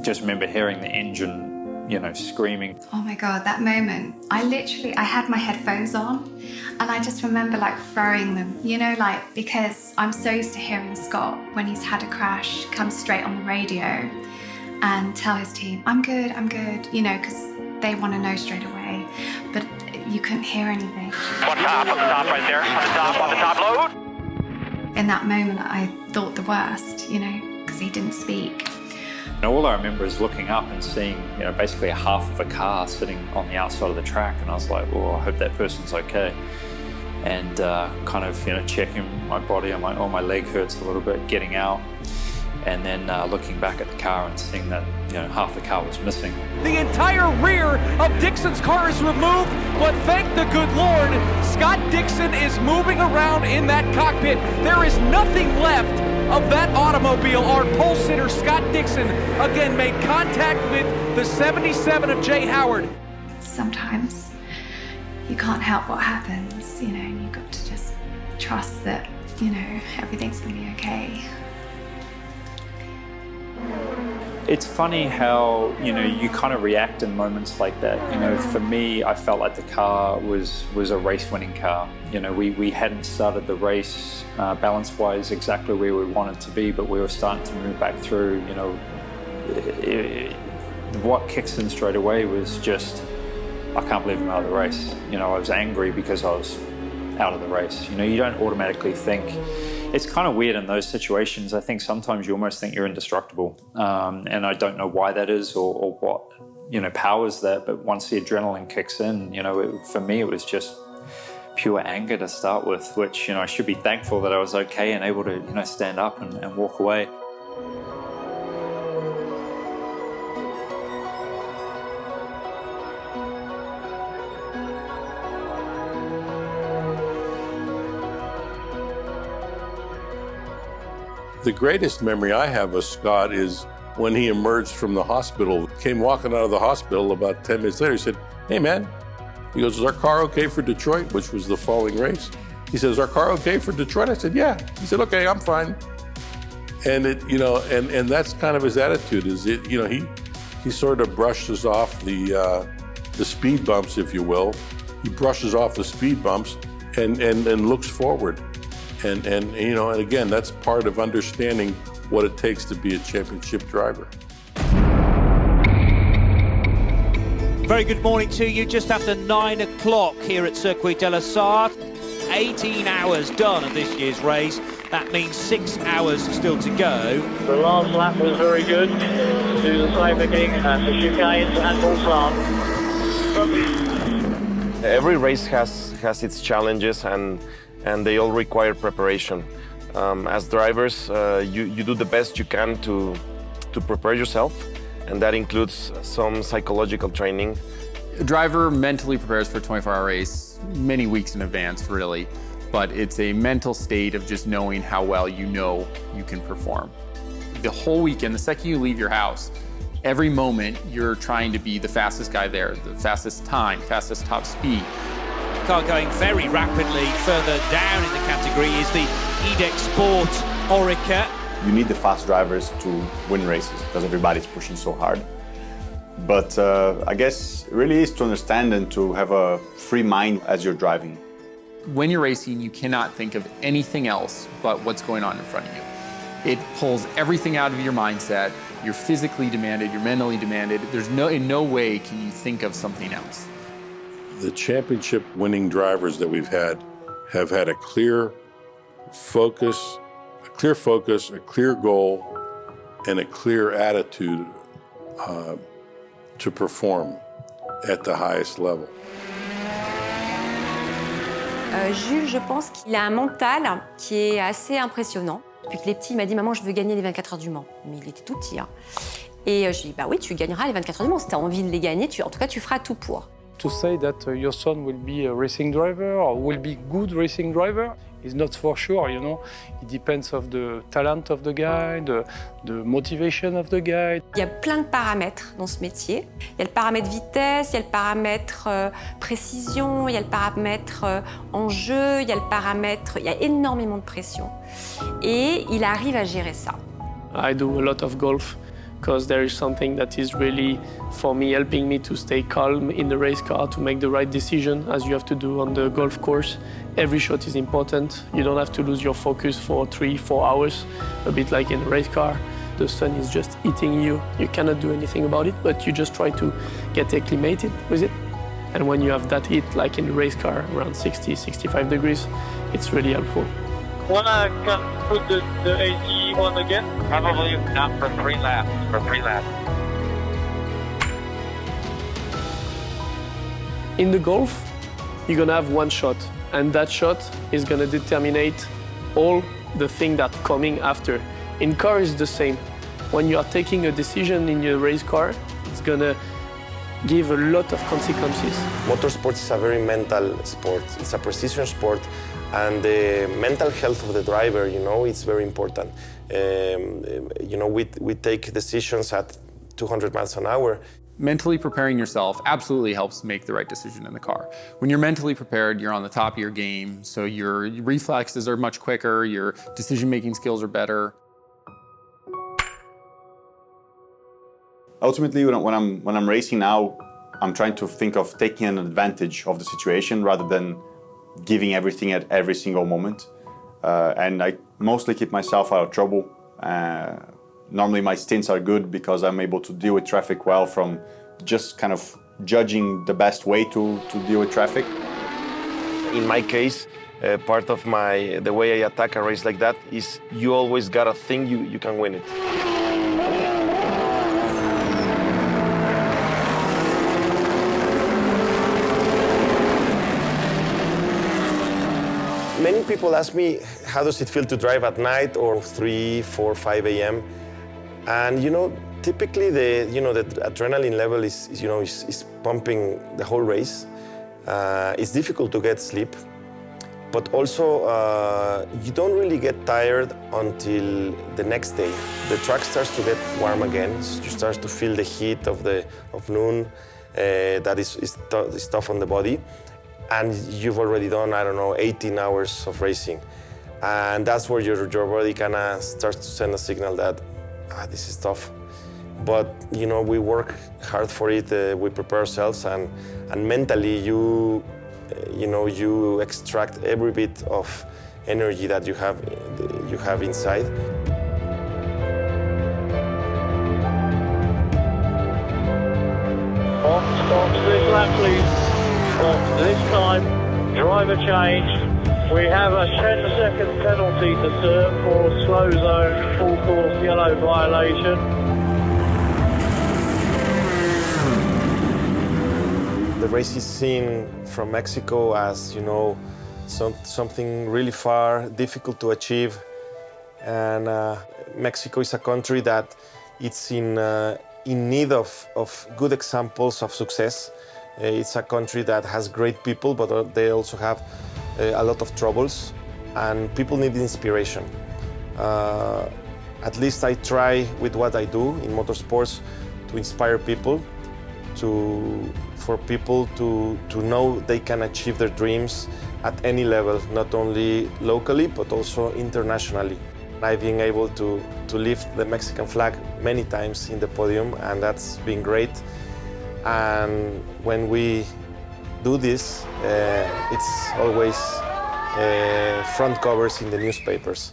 Just remember hearing the engine, screaming. Oh my God, that moment. I had my headphones on and I just remember throwing them, because I'm so used to hearing Scott when he's had a crash come straight on the radio and tell his team, I'm good, because they want to know straight away. But you couldn't hear anything. On the top right there, on the top load. In that moment, I thought the worst, because he didn't speak. All I remember is looking up and seeing, basically a half of a car sitting on the outside of the track, and I was like, well, I hope that person's okay. And kind of, checking my body, my leg hurts a little bit, getting out, and then looking back at the car and seeing that, half the car was missing. The entire rear of Dixon's car is removed, but thank the good Lord, Scott Dixon is moving around in that cockpit. There is nothing left of that automobile. Our pole sitter, Scott Dixon, again made contact with the 77 of Jay Howard. Sometimes you can't help what happens, and you've got to just trust that, everything's gonna be okay. It's funny how, you kind of react in moments like that. For me, I felt like the car was a race-winning car. We hadn't started the race balance-wise exactly where we wanted to be, but we were starting to move back through. What kicks in straight away was just, I can't believe I'm out of the race. I was angry because I was out of the race. You don't automatically think. It's kind of weird in those situations. I think sometimes you almost think you're indestructible. And I don't know why that is or what, powers that. But once the adrenaline kicks in, for me, it was just pure anger to start with, which, I should be thankful that I was okay and able to, stand up and walk away. The greatest memory I have of Scott is when he emerged from the hospital, came walking out of the hospital about 10 minutes later. He said, hey man, he goes, is our car okay for Detroit, which was the following race? He says, is our car okay for Detroit? I said, yeah. He said, okay, I'm fine. And and that's kind of his attitude is he sort of brushes off the speed bumps, if you will. He brushes off the speed bumps and looks forward. And again, that's part of understanding what it takes to be a championship driver. Very good morning to you. Just after 9 o'clock here at Circuit de la Sarthe. 18 hours done of this year's race. That means 6 hours still to go. The last lap was very good. Do the same again at the chicanes and Mulsanne. Every race has its challenges and they all require preparation. As drivers, you do the best you can to prepare yourself, and that includes some psychological training. A driver mentally prepares for a 24-hour race many weeks in advance, really, but it's a mental state of just knowing how well you can perform. The whole weekend, the second you leave your house, every moment you're trying to be the fastest guy there, the fastest time, fastest top speed. Car going very rapidly further down in the category is the Edex Sport Oreca. You need the fast drivers to win races because everybody's pushing so hard. But I guess it really is to understand and to have a free mind as you're driving. When you're racing, you cannot think of anything else but what's going on in front of you. It pulls everything out of your mindset. You're physically demanded, you're mentally demanded. In no way can you think of something else. The championship winning drivers that we've had have had a clear focus, a clear goal, and a clear attitude to perform at the highest level. Jules, je pense qu'il a un mental qui est assez impressionnant. Depuis qu'il est petit, il m'a dit « Maman, je veux gagner les 24 heures du Mans ». Mais il était tout petit. Hein. Et je lui ai dit « Bah oui, tu gagneras les 24 heures du Mans. Si tu as envie de les gagner, en tout cas, tu feras tout pour ». To say that your son will be a racing driver or will be good racing driver is not for sure, you know. It depends of the talent of the guy, the motivation of the guy. Il y a plein de paramètres dans ce métier. Il y a le paramètre vitesse, il y a le paramètre précision, il y a le paramètre enjeu, il y a le paramètre... Il y a énormément de pression. Et il arrive à gérer ça. I do a lot of golf. Because there is something that is really, for me, helping me to stay calm in the race car, to make the right decision, as you have to do on the golf course. Every shot is important. You don't have to lose your focus for 3-4 hours, a bit like in a race car. The sun is just eating you. You cannot do anything about it, but you just try to get acclimated with it. And when you have that heat, like in the race car, around 60, 65 degrees, it's really helpful. Wanna put the AT on again? Probably not for 3 laps. In the golf, you're gonna have one shot, and that shot is gonna determine all the things that coming after. In car, it's the same. When you are taking a decision in your race car, it's gonna give a lot of consequences. Motorsports is a very mental sport. It's a precision sport, and the mental health of the driver, you know, it's very important. You know, we take decisions at 200 miles an hour. Mentally preparing yourself absolutely helps make the right decision in the car. When you're mentally prepared, you're on the top of your game, so your reflexes are much quicker, your decision-making skills are better. Ultimately, when I'm racing now, I'm trying to think of taking an advantage of the situation rather than giving everything at every single moment. And I mostly keep myself out of trouble. Normally my stints are good because I'm able to deal with traffic well from just kind of judging the best way to deal with traffic. In my case, part of the way I attack a race like that is you always gotta think you can win it. Many people ask me, how does it feel to drive at night or 3, 4, 5 a.m.? And you know, typically the adrenaline level is pumping the whole race. It's difficult to get sleep, but also you don't really get tired until the next day. The track starts to get warm again. So you start to feel the heat of noon that is tough on the body. And you've already done, I don't know, 18 hours of racing. And that's where your body kind of starts to send a signal that, this is tough. But, you know, we work hard for it, we prepare ourselves, and mentally you extract every bit of energy that you have inside. Stop to this lap, please. This time, driver change. We have a 10-second penalty to serve for slow zone, full course yellow violation. The race is seen from Mexico as, you know, something really far, difficult to achieve. And Mexico is a country that it's in need of good examples of success. It's a country that has great people, but they also have a lot of troubles, and people need inspiration. At least I try with what I do in motorsports to inspire people, for people to know they can achieve their dreams at any level, not only locally, but also internationally. I've been able to lift the Mexican flag many times in the podium, and that's been great. And when we do this, it's always front covers in the newspapers.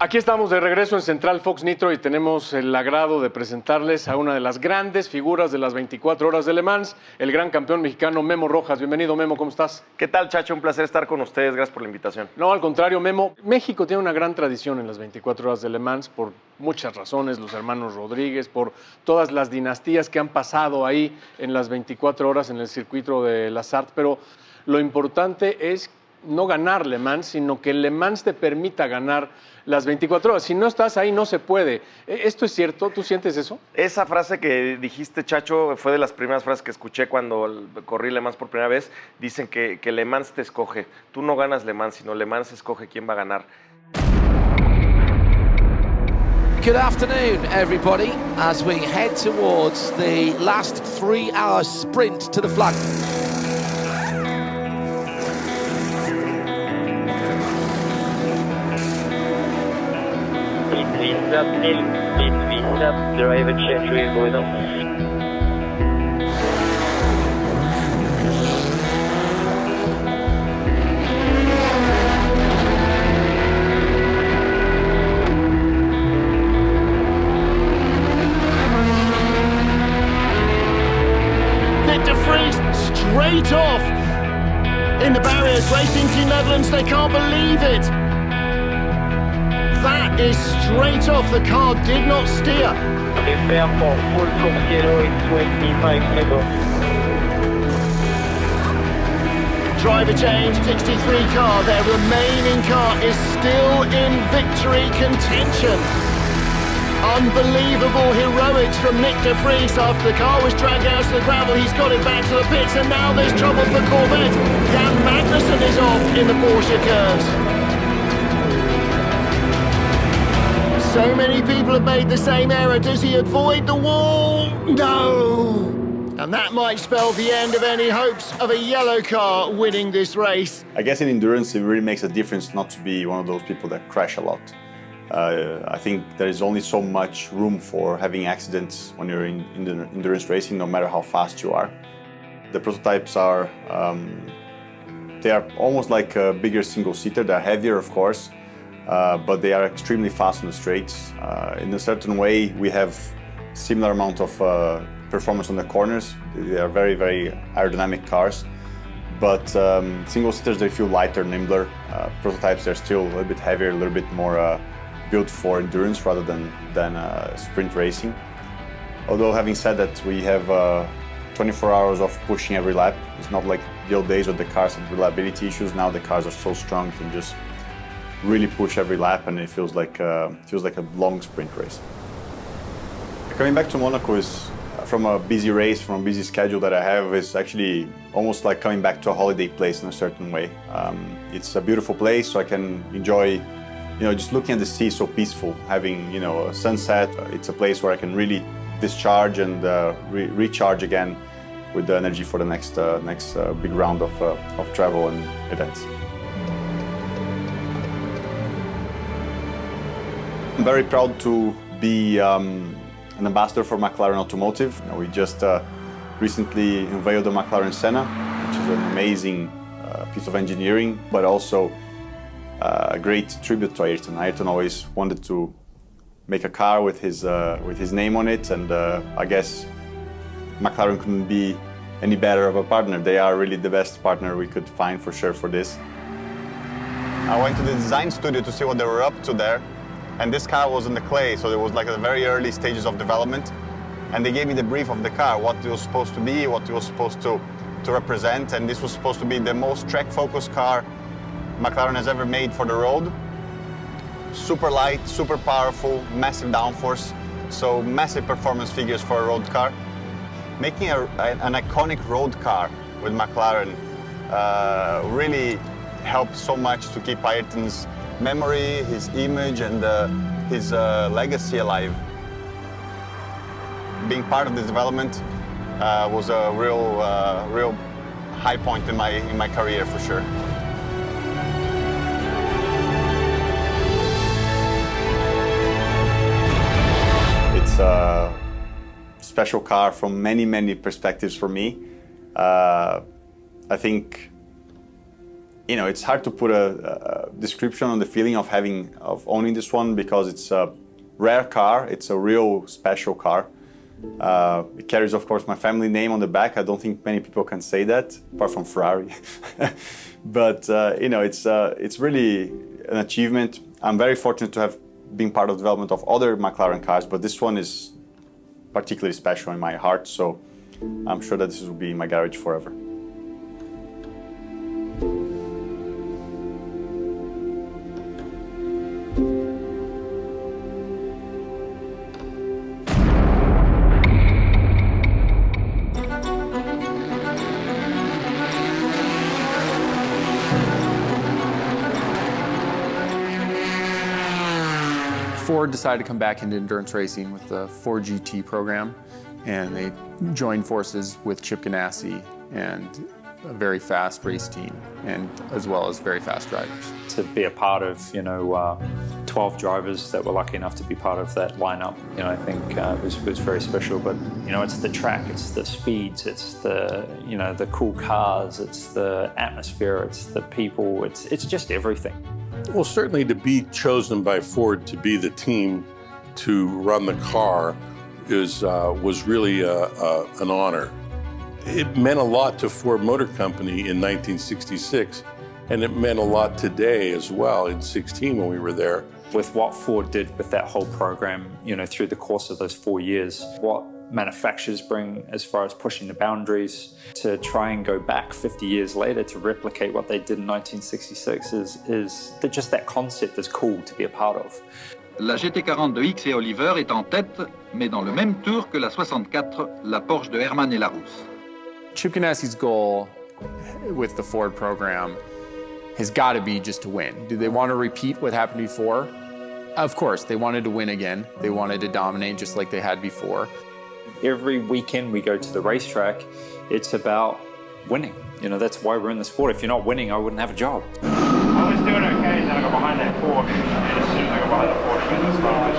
Aquí estamos de regreso en Central Fox Nitro y tenemos el agrado de presentarles a una de las grandes figuras de las 24 horas de Le Mans, el gran campeón mexicano Memo Rojas. Bienvenido, Memo, ¿cómo estás? ¿Qué tal, Chacho? Un placer estar con ustedes. Gracias por la invitación. No, al contrario, Memo. México tiene una gran tradición en las 24 horas de Le Mans por muchas razones, los hermanos Rodríguez, por todas las dinastías que han pasado ahí en las 24 horas en el circuito de Las Arts, pero lo importante es no ganar Le Mans, sino que Le Mans te permita ganar las 24 horas. Si no estás ahí, no se puede. ¿Esto es cierto? ¿Tú sientes eso? Esa frase que dijiste, Chacho, fue de las primeras frases que escuché cuando corrí Le Mans por primera vez. Dicen que Le Mans te escoge. Tú no ganas Le Mans, sino Le Mans escoge quién va a ganar. Good afternoon, everybody, as we head towards the last 3-hour sprint to the flag. Driver change wheel going on. Nick de Vries straight off in the barriers, racing Team Netherlands, they can't believe it. That is straight off, the car did not steer. Prepare for full course yellow in 25 seconds. Driver change, 63 car, their remaining car is still in victory contention. Unbelievable heroics from Nick de Vries after the car was dragged out to the gravel. He's got it back to the pits, and now there's trouble for Corvette. Jan Magnussen is off in the Porsche curves. So many people have made the same error. Does he avoid the wall? No! And that might spell the end of any hopes of a yellow car winning this race. I guess in endurance, it really makes a difference not to be one of those people that crash a lot. I think there is only so much room for having accidents when you're in endurance racing, no matter how fast you are. The prototypes are, they are almost like a bigger single-seater. They're heavier, of course, but they are extremely fast on the straights. In a certain way, we have similar amount of performance on the corners. They are very, very aerodynamic cars. But single-seaters, they feel lighter, nimbler. Prototypes, they're still a little bit heavier, a little bit more built for endurance rather than sprint racing. Although having said that, we have 24 hours of pushing every lap. It's not like the old days where the cars had reliability issues. Now the cars are so strong, you can just really push every lap, and it feels like a long sprint race. Coming back to Monaco is, from a busy race, from a busy schedule that I have, is actually almost like coming back to a holiday place in a certain way. It's a beautiful place, so I can enjoy, just looking at the sea, so peaceful, having, a sunset. It's a place where I can really discharge and recharge again with the energy for the next big round of travel and events. I'm very proud to be an ambassador for McLaren Automotive. We just recently unveiled the McLaren Senna, which is an amazing piece of engineering, but also a great tribute to Ayrton. Ayrton always wanted to make a car with his name on it, and I guess McLaren couldn't be any better of a partner. They are really the best partner we could find for sure for this. I went to the design studio to see what they were up to there, and this car was in the clay, so it was like the very early stages of development, and they gave me the brief of the car, what it was supposed to be, what it was supposed to represent, and this was supposed to be the most track-focused car McLaren has ever made for the road. Super light, super powerful, massive downforce, so massive performance figures for a road car. Making an iconic road car with McLaren really helped so much to keep Ayrton's memory, his image, and his legacy alive. Being part of this development was a real high point in my career for sure. It's a special car from many perspectives for me. I think, it's hard to put a description on the feeling of owning this one, because it's a rare car. It's a real special car. It carries, of course, my family name on the back. I don't think many people can say that, apart from Ferrari. But it's really an achievement. I'm very fortunate to have been part of the development of other McLaren cars, but this one is particularly special in my heart. So I'm sure that this will be in my garage forever. Ford decided to come back into endurance racing with the Ford GT program, and they joined forces with Chip Ganassi and a very fast race team, and as well as very fast drivers. To be a part of, 12 drivers that were lucky enough to be part of that lineup, I think was very special. But, it's the track, it's the speeds, it's the, the cool cars, it's the atmosphere, it's the people, it's just everything. Well, certainly to be chosen by Ford to be the team to run the car was really an honor. It meant a lot to Ford Motor Company in 1966, and it meant a lot today as well in 16 when we were there. With what Ford did with that whole program, through the course of those 4 years, what manufacturers bring as far as pushing the boundaries to try and go back 50 years later to replicate what they did in 1966 is just that concept is cool to be a part of. La GT40 de X et Oliver est en tête, mais dans le même tour que la 64, la Porsche de Hermann et Larousse. Chip Ganassi's goal with the Ford program has got to be just to win. Do they want to repeat what happened before? Of course, they wanted to win again. They wanted to dominate just like they had before. Every weekend we go to the racetrack, it's about winning. That's why we're in the sport. If you're not winning, I wouldn't have a job. I was doing okay, and then I got behind that Porsche, and as soon as I got behind the Porsche, I started.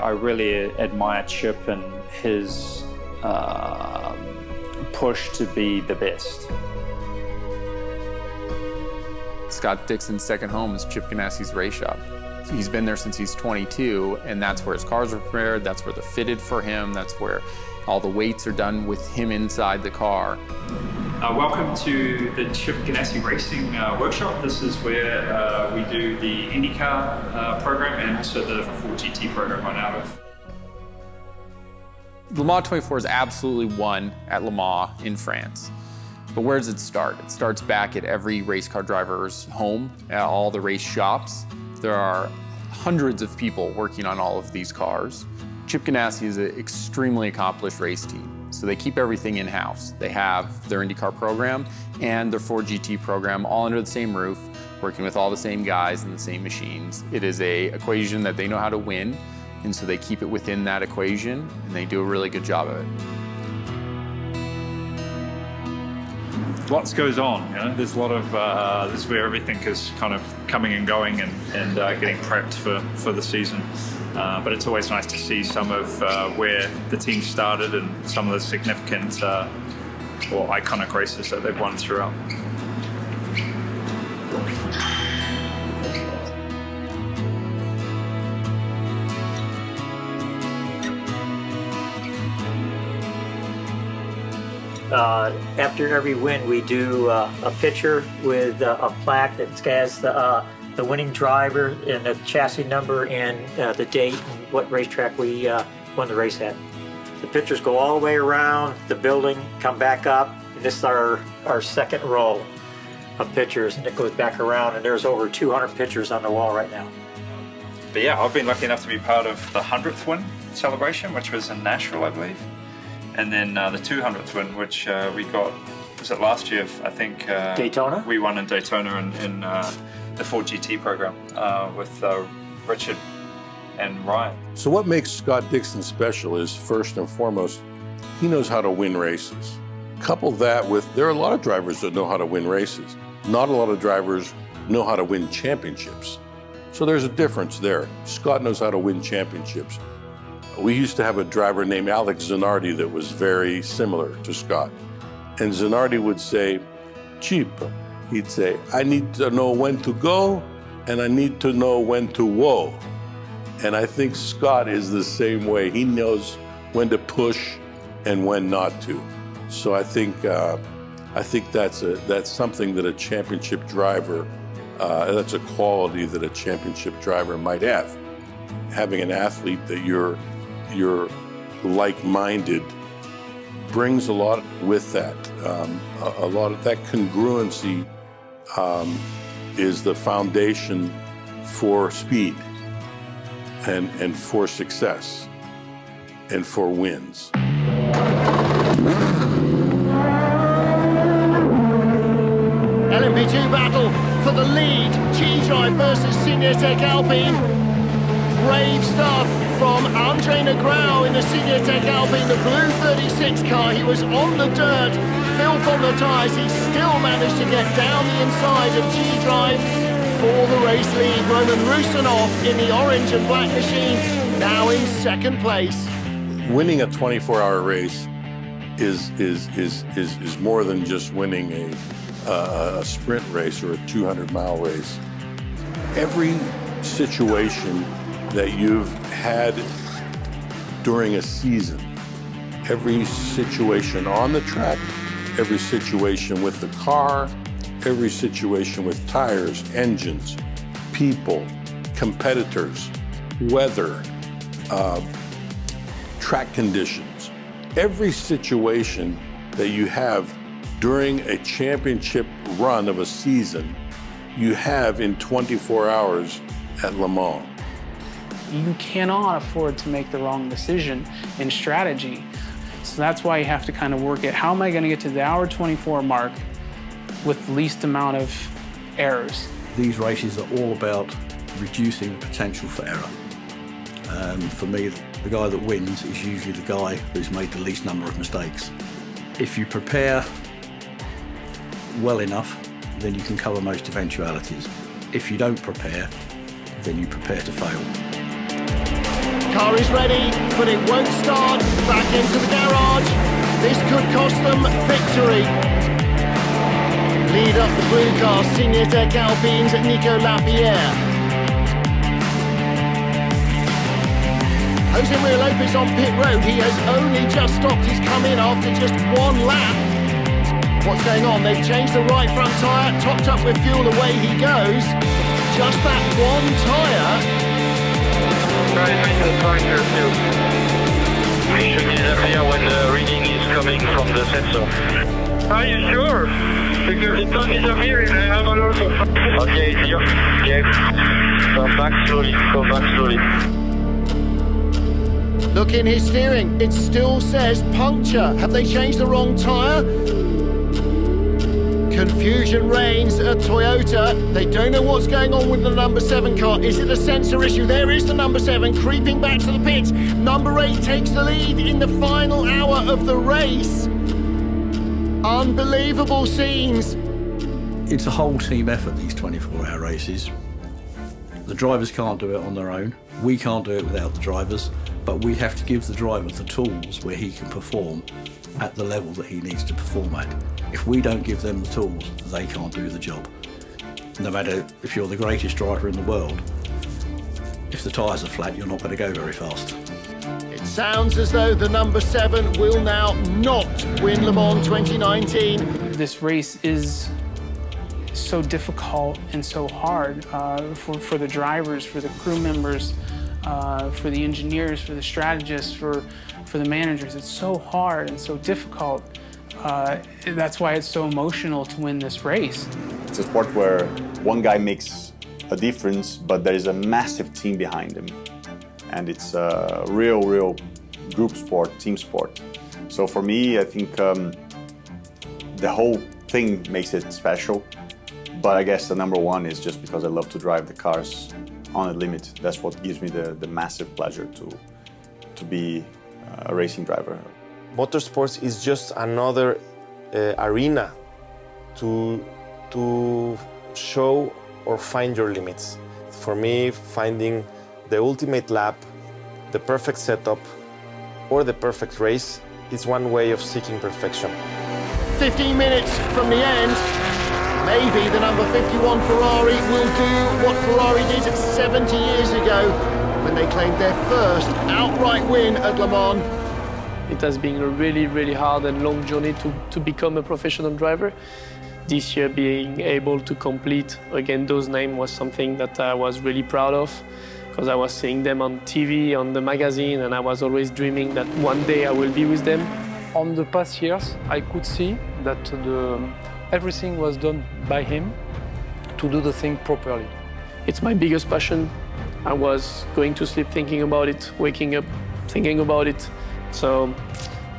I really admire Chip and his push to be the best. Scott Dixon's second home is Chip Ganassi's race shop. He's been there since he's 22, and that's where his cars are prepared, that's where they're fitted for him, that's where all the weights are done with him inside the car. Welcome to the Chip Ganassi Racing Workshop. This is where we do the IndyCar program and also the Ford GT program run out of. Le Mans 24 is absolutely won at Le Mans in France. But where does it start? It starts back at every race car driver's home, at all the race shops. There are hundreds of people working on all of these cars. Chip Ganassi is an extremely accomplished race team, so they keep everything in-house. They have their IndyCar program and their Ford GT program all under the same roof, working with all the same guys and the same machines. It is an equation that they know how to win, and so they keep it within that equation, and they do a really good job of it. Lots goes on, There's a lot of, this is where everything is kind of coming and going and getting prepped for the season. But it's always nice to see some of where the team started and some of the significant or iconic races that they've won throughout. After every win, we do a picture with a plaque that has the winning driver and the chassis number and the date and what racetrack we won the race at. The pictures go all the way around the building, come back up, and this is our second row of pictures, and it goes back around, and there's over 200 pictures on the wall right now. But yeah, I've been lucky enough to be part of the 100th win celebration, which was in Nashville, I believe. And then the 200th win, which we got, was it last year, I think? Daytona? We won in Daytona in the Ford GT program with Richard and Ryan. So what makes Scott Dixon special is, first and foremost, he knows how to win races. Couple that with, there are a lot of drivers that know how to win races. Not a lot of drivers know how to win championships. So there's a difference there. Scott knows how to win championships. We used to have a driver named Alex Zanardi that was very similar to Scott. And Zanardi would say, Chip, he'd say, I need to know when to go and I need to know when to whoa. And I think Scott is the same way. He knows when to push and when not to. So I think that's something that a championship driver, that's a quality that a championship driver might have. Having an athlete that you're like-minded brings a lot with that. A lot of that congruency is the foundation for speed and for success and for wins. LMP2 battle for the lead. G-Drive versus Signatech Alpine. Brave stuff from Andre Negrão in the Signatech Alpine, the blue 36 car. He was on the dirt, filth on the tyres. He still managed to get down the inside of G-Drive for the race lead. Roman Rusanov in the orange and black machine, now in second place. Winning a 24-hour race is more than just winning a sprint race or a 200-mile race. Every situation that you've had during a season, every situation on the track, every situation with the car, every situation with tires, engines, people, competitors, weather, track conditions, every situation that you have during a championship run of a season, you have in 24 hours at Le Mans. You cannot afford to make the wrong decision in strategy. So that's why you have to kind of work at how am I going to get to the hour 24 mark with the least amount of errors. These races are all about reducing the potential for error. For me, the guy that wins is usually the guy who's made the least number of mistakes. If you prepare well enough, then you can cover most eventualities. If you don't prepare, then you prepare to fail. Car is ready, but it won't start. Back into the garage. This could cost them victory. Lead up the blue car, Signatech Alpine's Nico Lapierre. Jose Maria Lopez on pit road. He has only just stopped. He's come in after just one lap. What's going on? They've changed the right front tyre, topped up with fuel, away he goes. Just that one tyre. Try to find the pointer too. It should disappear when the reading is coming from the sensor. Are you sure? Because it doesn't disappear in the hammer also. Okay, it's here. Okay. Come back slowly. Look in his steering. It still says puncture. Have they changed the wrong tyre? Confusion reigns at Toyota. They don't know what's going on with the number 7 car. Is it a sensor issue? There is the number 7 creeping back to the pits. Number 8 takes the lead in the final hour of the race. Unbelievable scenes. It's a whole team effort, these 24-hour races. The drivers can't do it on their own. We can't do it without the drivers, but we have to give the driver the tools where he can perform at the level that he needs to perform at. If we don't give them the tools, they can't do the job. No matter if you're the greatest driver in the world, if the tyres are flat, you're not going to go very fast. It sounds as though the number 7 will now not win Le Mans 2019. This race is so difficult and so hard for the drivers, for the crew members, for the engineers, for the strategists, for the managers. It's so hard and so difficult. That's why it's so emotional to win this race. It's a sport where one guy makes a difference, but there is a massive team behind him. And it's a real group sport, team sport. So for me, I think the whole thing makes it special. But I guess the number 1 is just because I love to drive the cars on a limit. That's what gives me the massive pleasure to be a racing driver. Motorsports is just another arena to show or find your limits. For me, finding the ultimate lap, the perfect setup, or the perfect race is one way of seeking perfection. 15 minutes from the end. Maybe the number 51 Ferrari will do what Ferrari did 70 years ago when they claimed their first outright win at Le Mans. It has been a really hard and long journey to become a professional driver. This year, being able to complete again those names was something that I was really proud of, because I was seeing them on TV, on the magazine, and I was always dreaming that one day I will be with them. On the past years, I could see that everything was done by him to do the thing properly. It's my biggest passion. I was going to sleep thinking about it, waking up thinking about it. So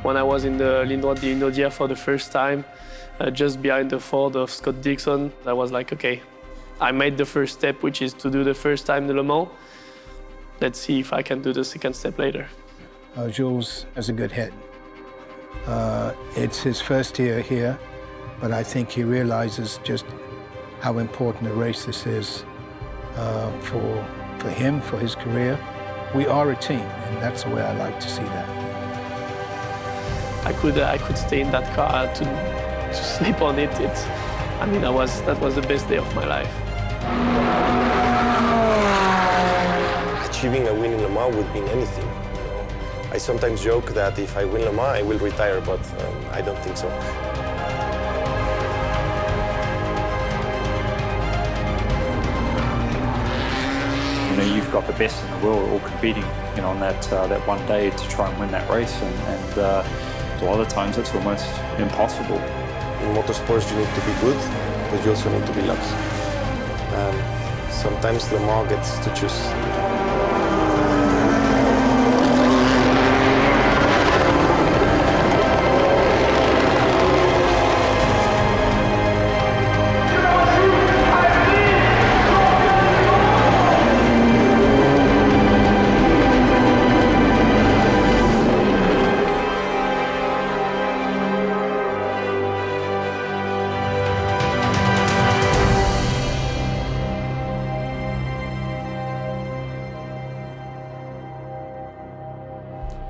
when I was in the Lindroit d'Inaudière for the first time, just behind the Ford of Scott Dixon, I was like, okay, I made the first step, which is to do the first time the Le Mans. Let's see if I can do the second step later. Jules has a good head. It's his first year here, but I think he realizes just how important a race this is for him, for his career. We are a team, and that's the way I like to see that. I could stay in that car to sleep on it. I mean, that was the best day of my life. Achieving a win in Le Mans would mean anything. You know? I sometimes joke that if I win Le Mans, I will retire, but I don't think so. You know, you've got the best in the world all competing, you know, on that one day to try and win that race, and a lot of times it's almost impossible. In motorsports, you need to be good, but you also need to be lucky. Sometimes Le Mans gets to choose.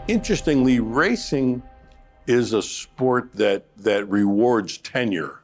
Interestingly, racing is a sport that rewards tenure.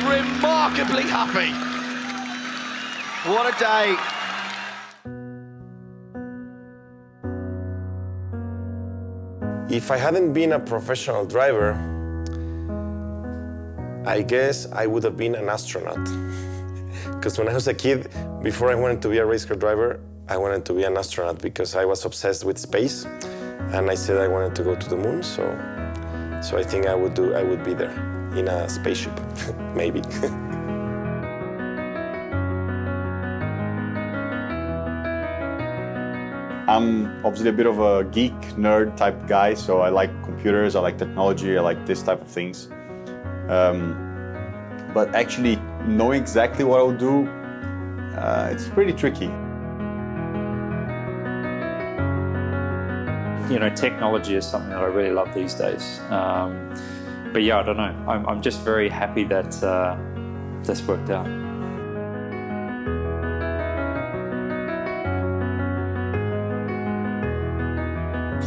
remarkably happy. What a day. If I hadn't been a professional driver, I guess I would have been an astronaut. Because when I was a kid, before I wanted to be a race car driver, I wanted to be an astronaut because I was obsessed with space, and I said I wanted to go to the moon. So I think I would be there in a spaceship, maybe. I'm obviously a bit of a geek, nerd type guy, so I like computers, I like technology, I like this type of things. But actually knowing exactly what I'll do, it's pretty tricky. You know, technology is something that I really love these days. But yeah, I don't know. I'm just very happy that this worked out.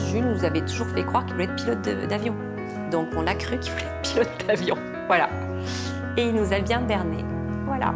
Jules nous avait toujours fait croire qu'il voulait être pilote d'avion. Donc on l'a cru qu'il voulait être pilote d'avion. Voilà. Et il nous a bien berné. Voilà.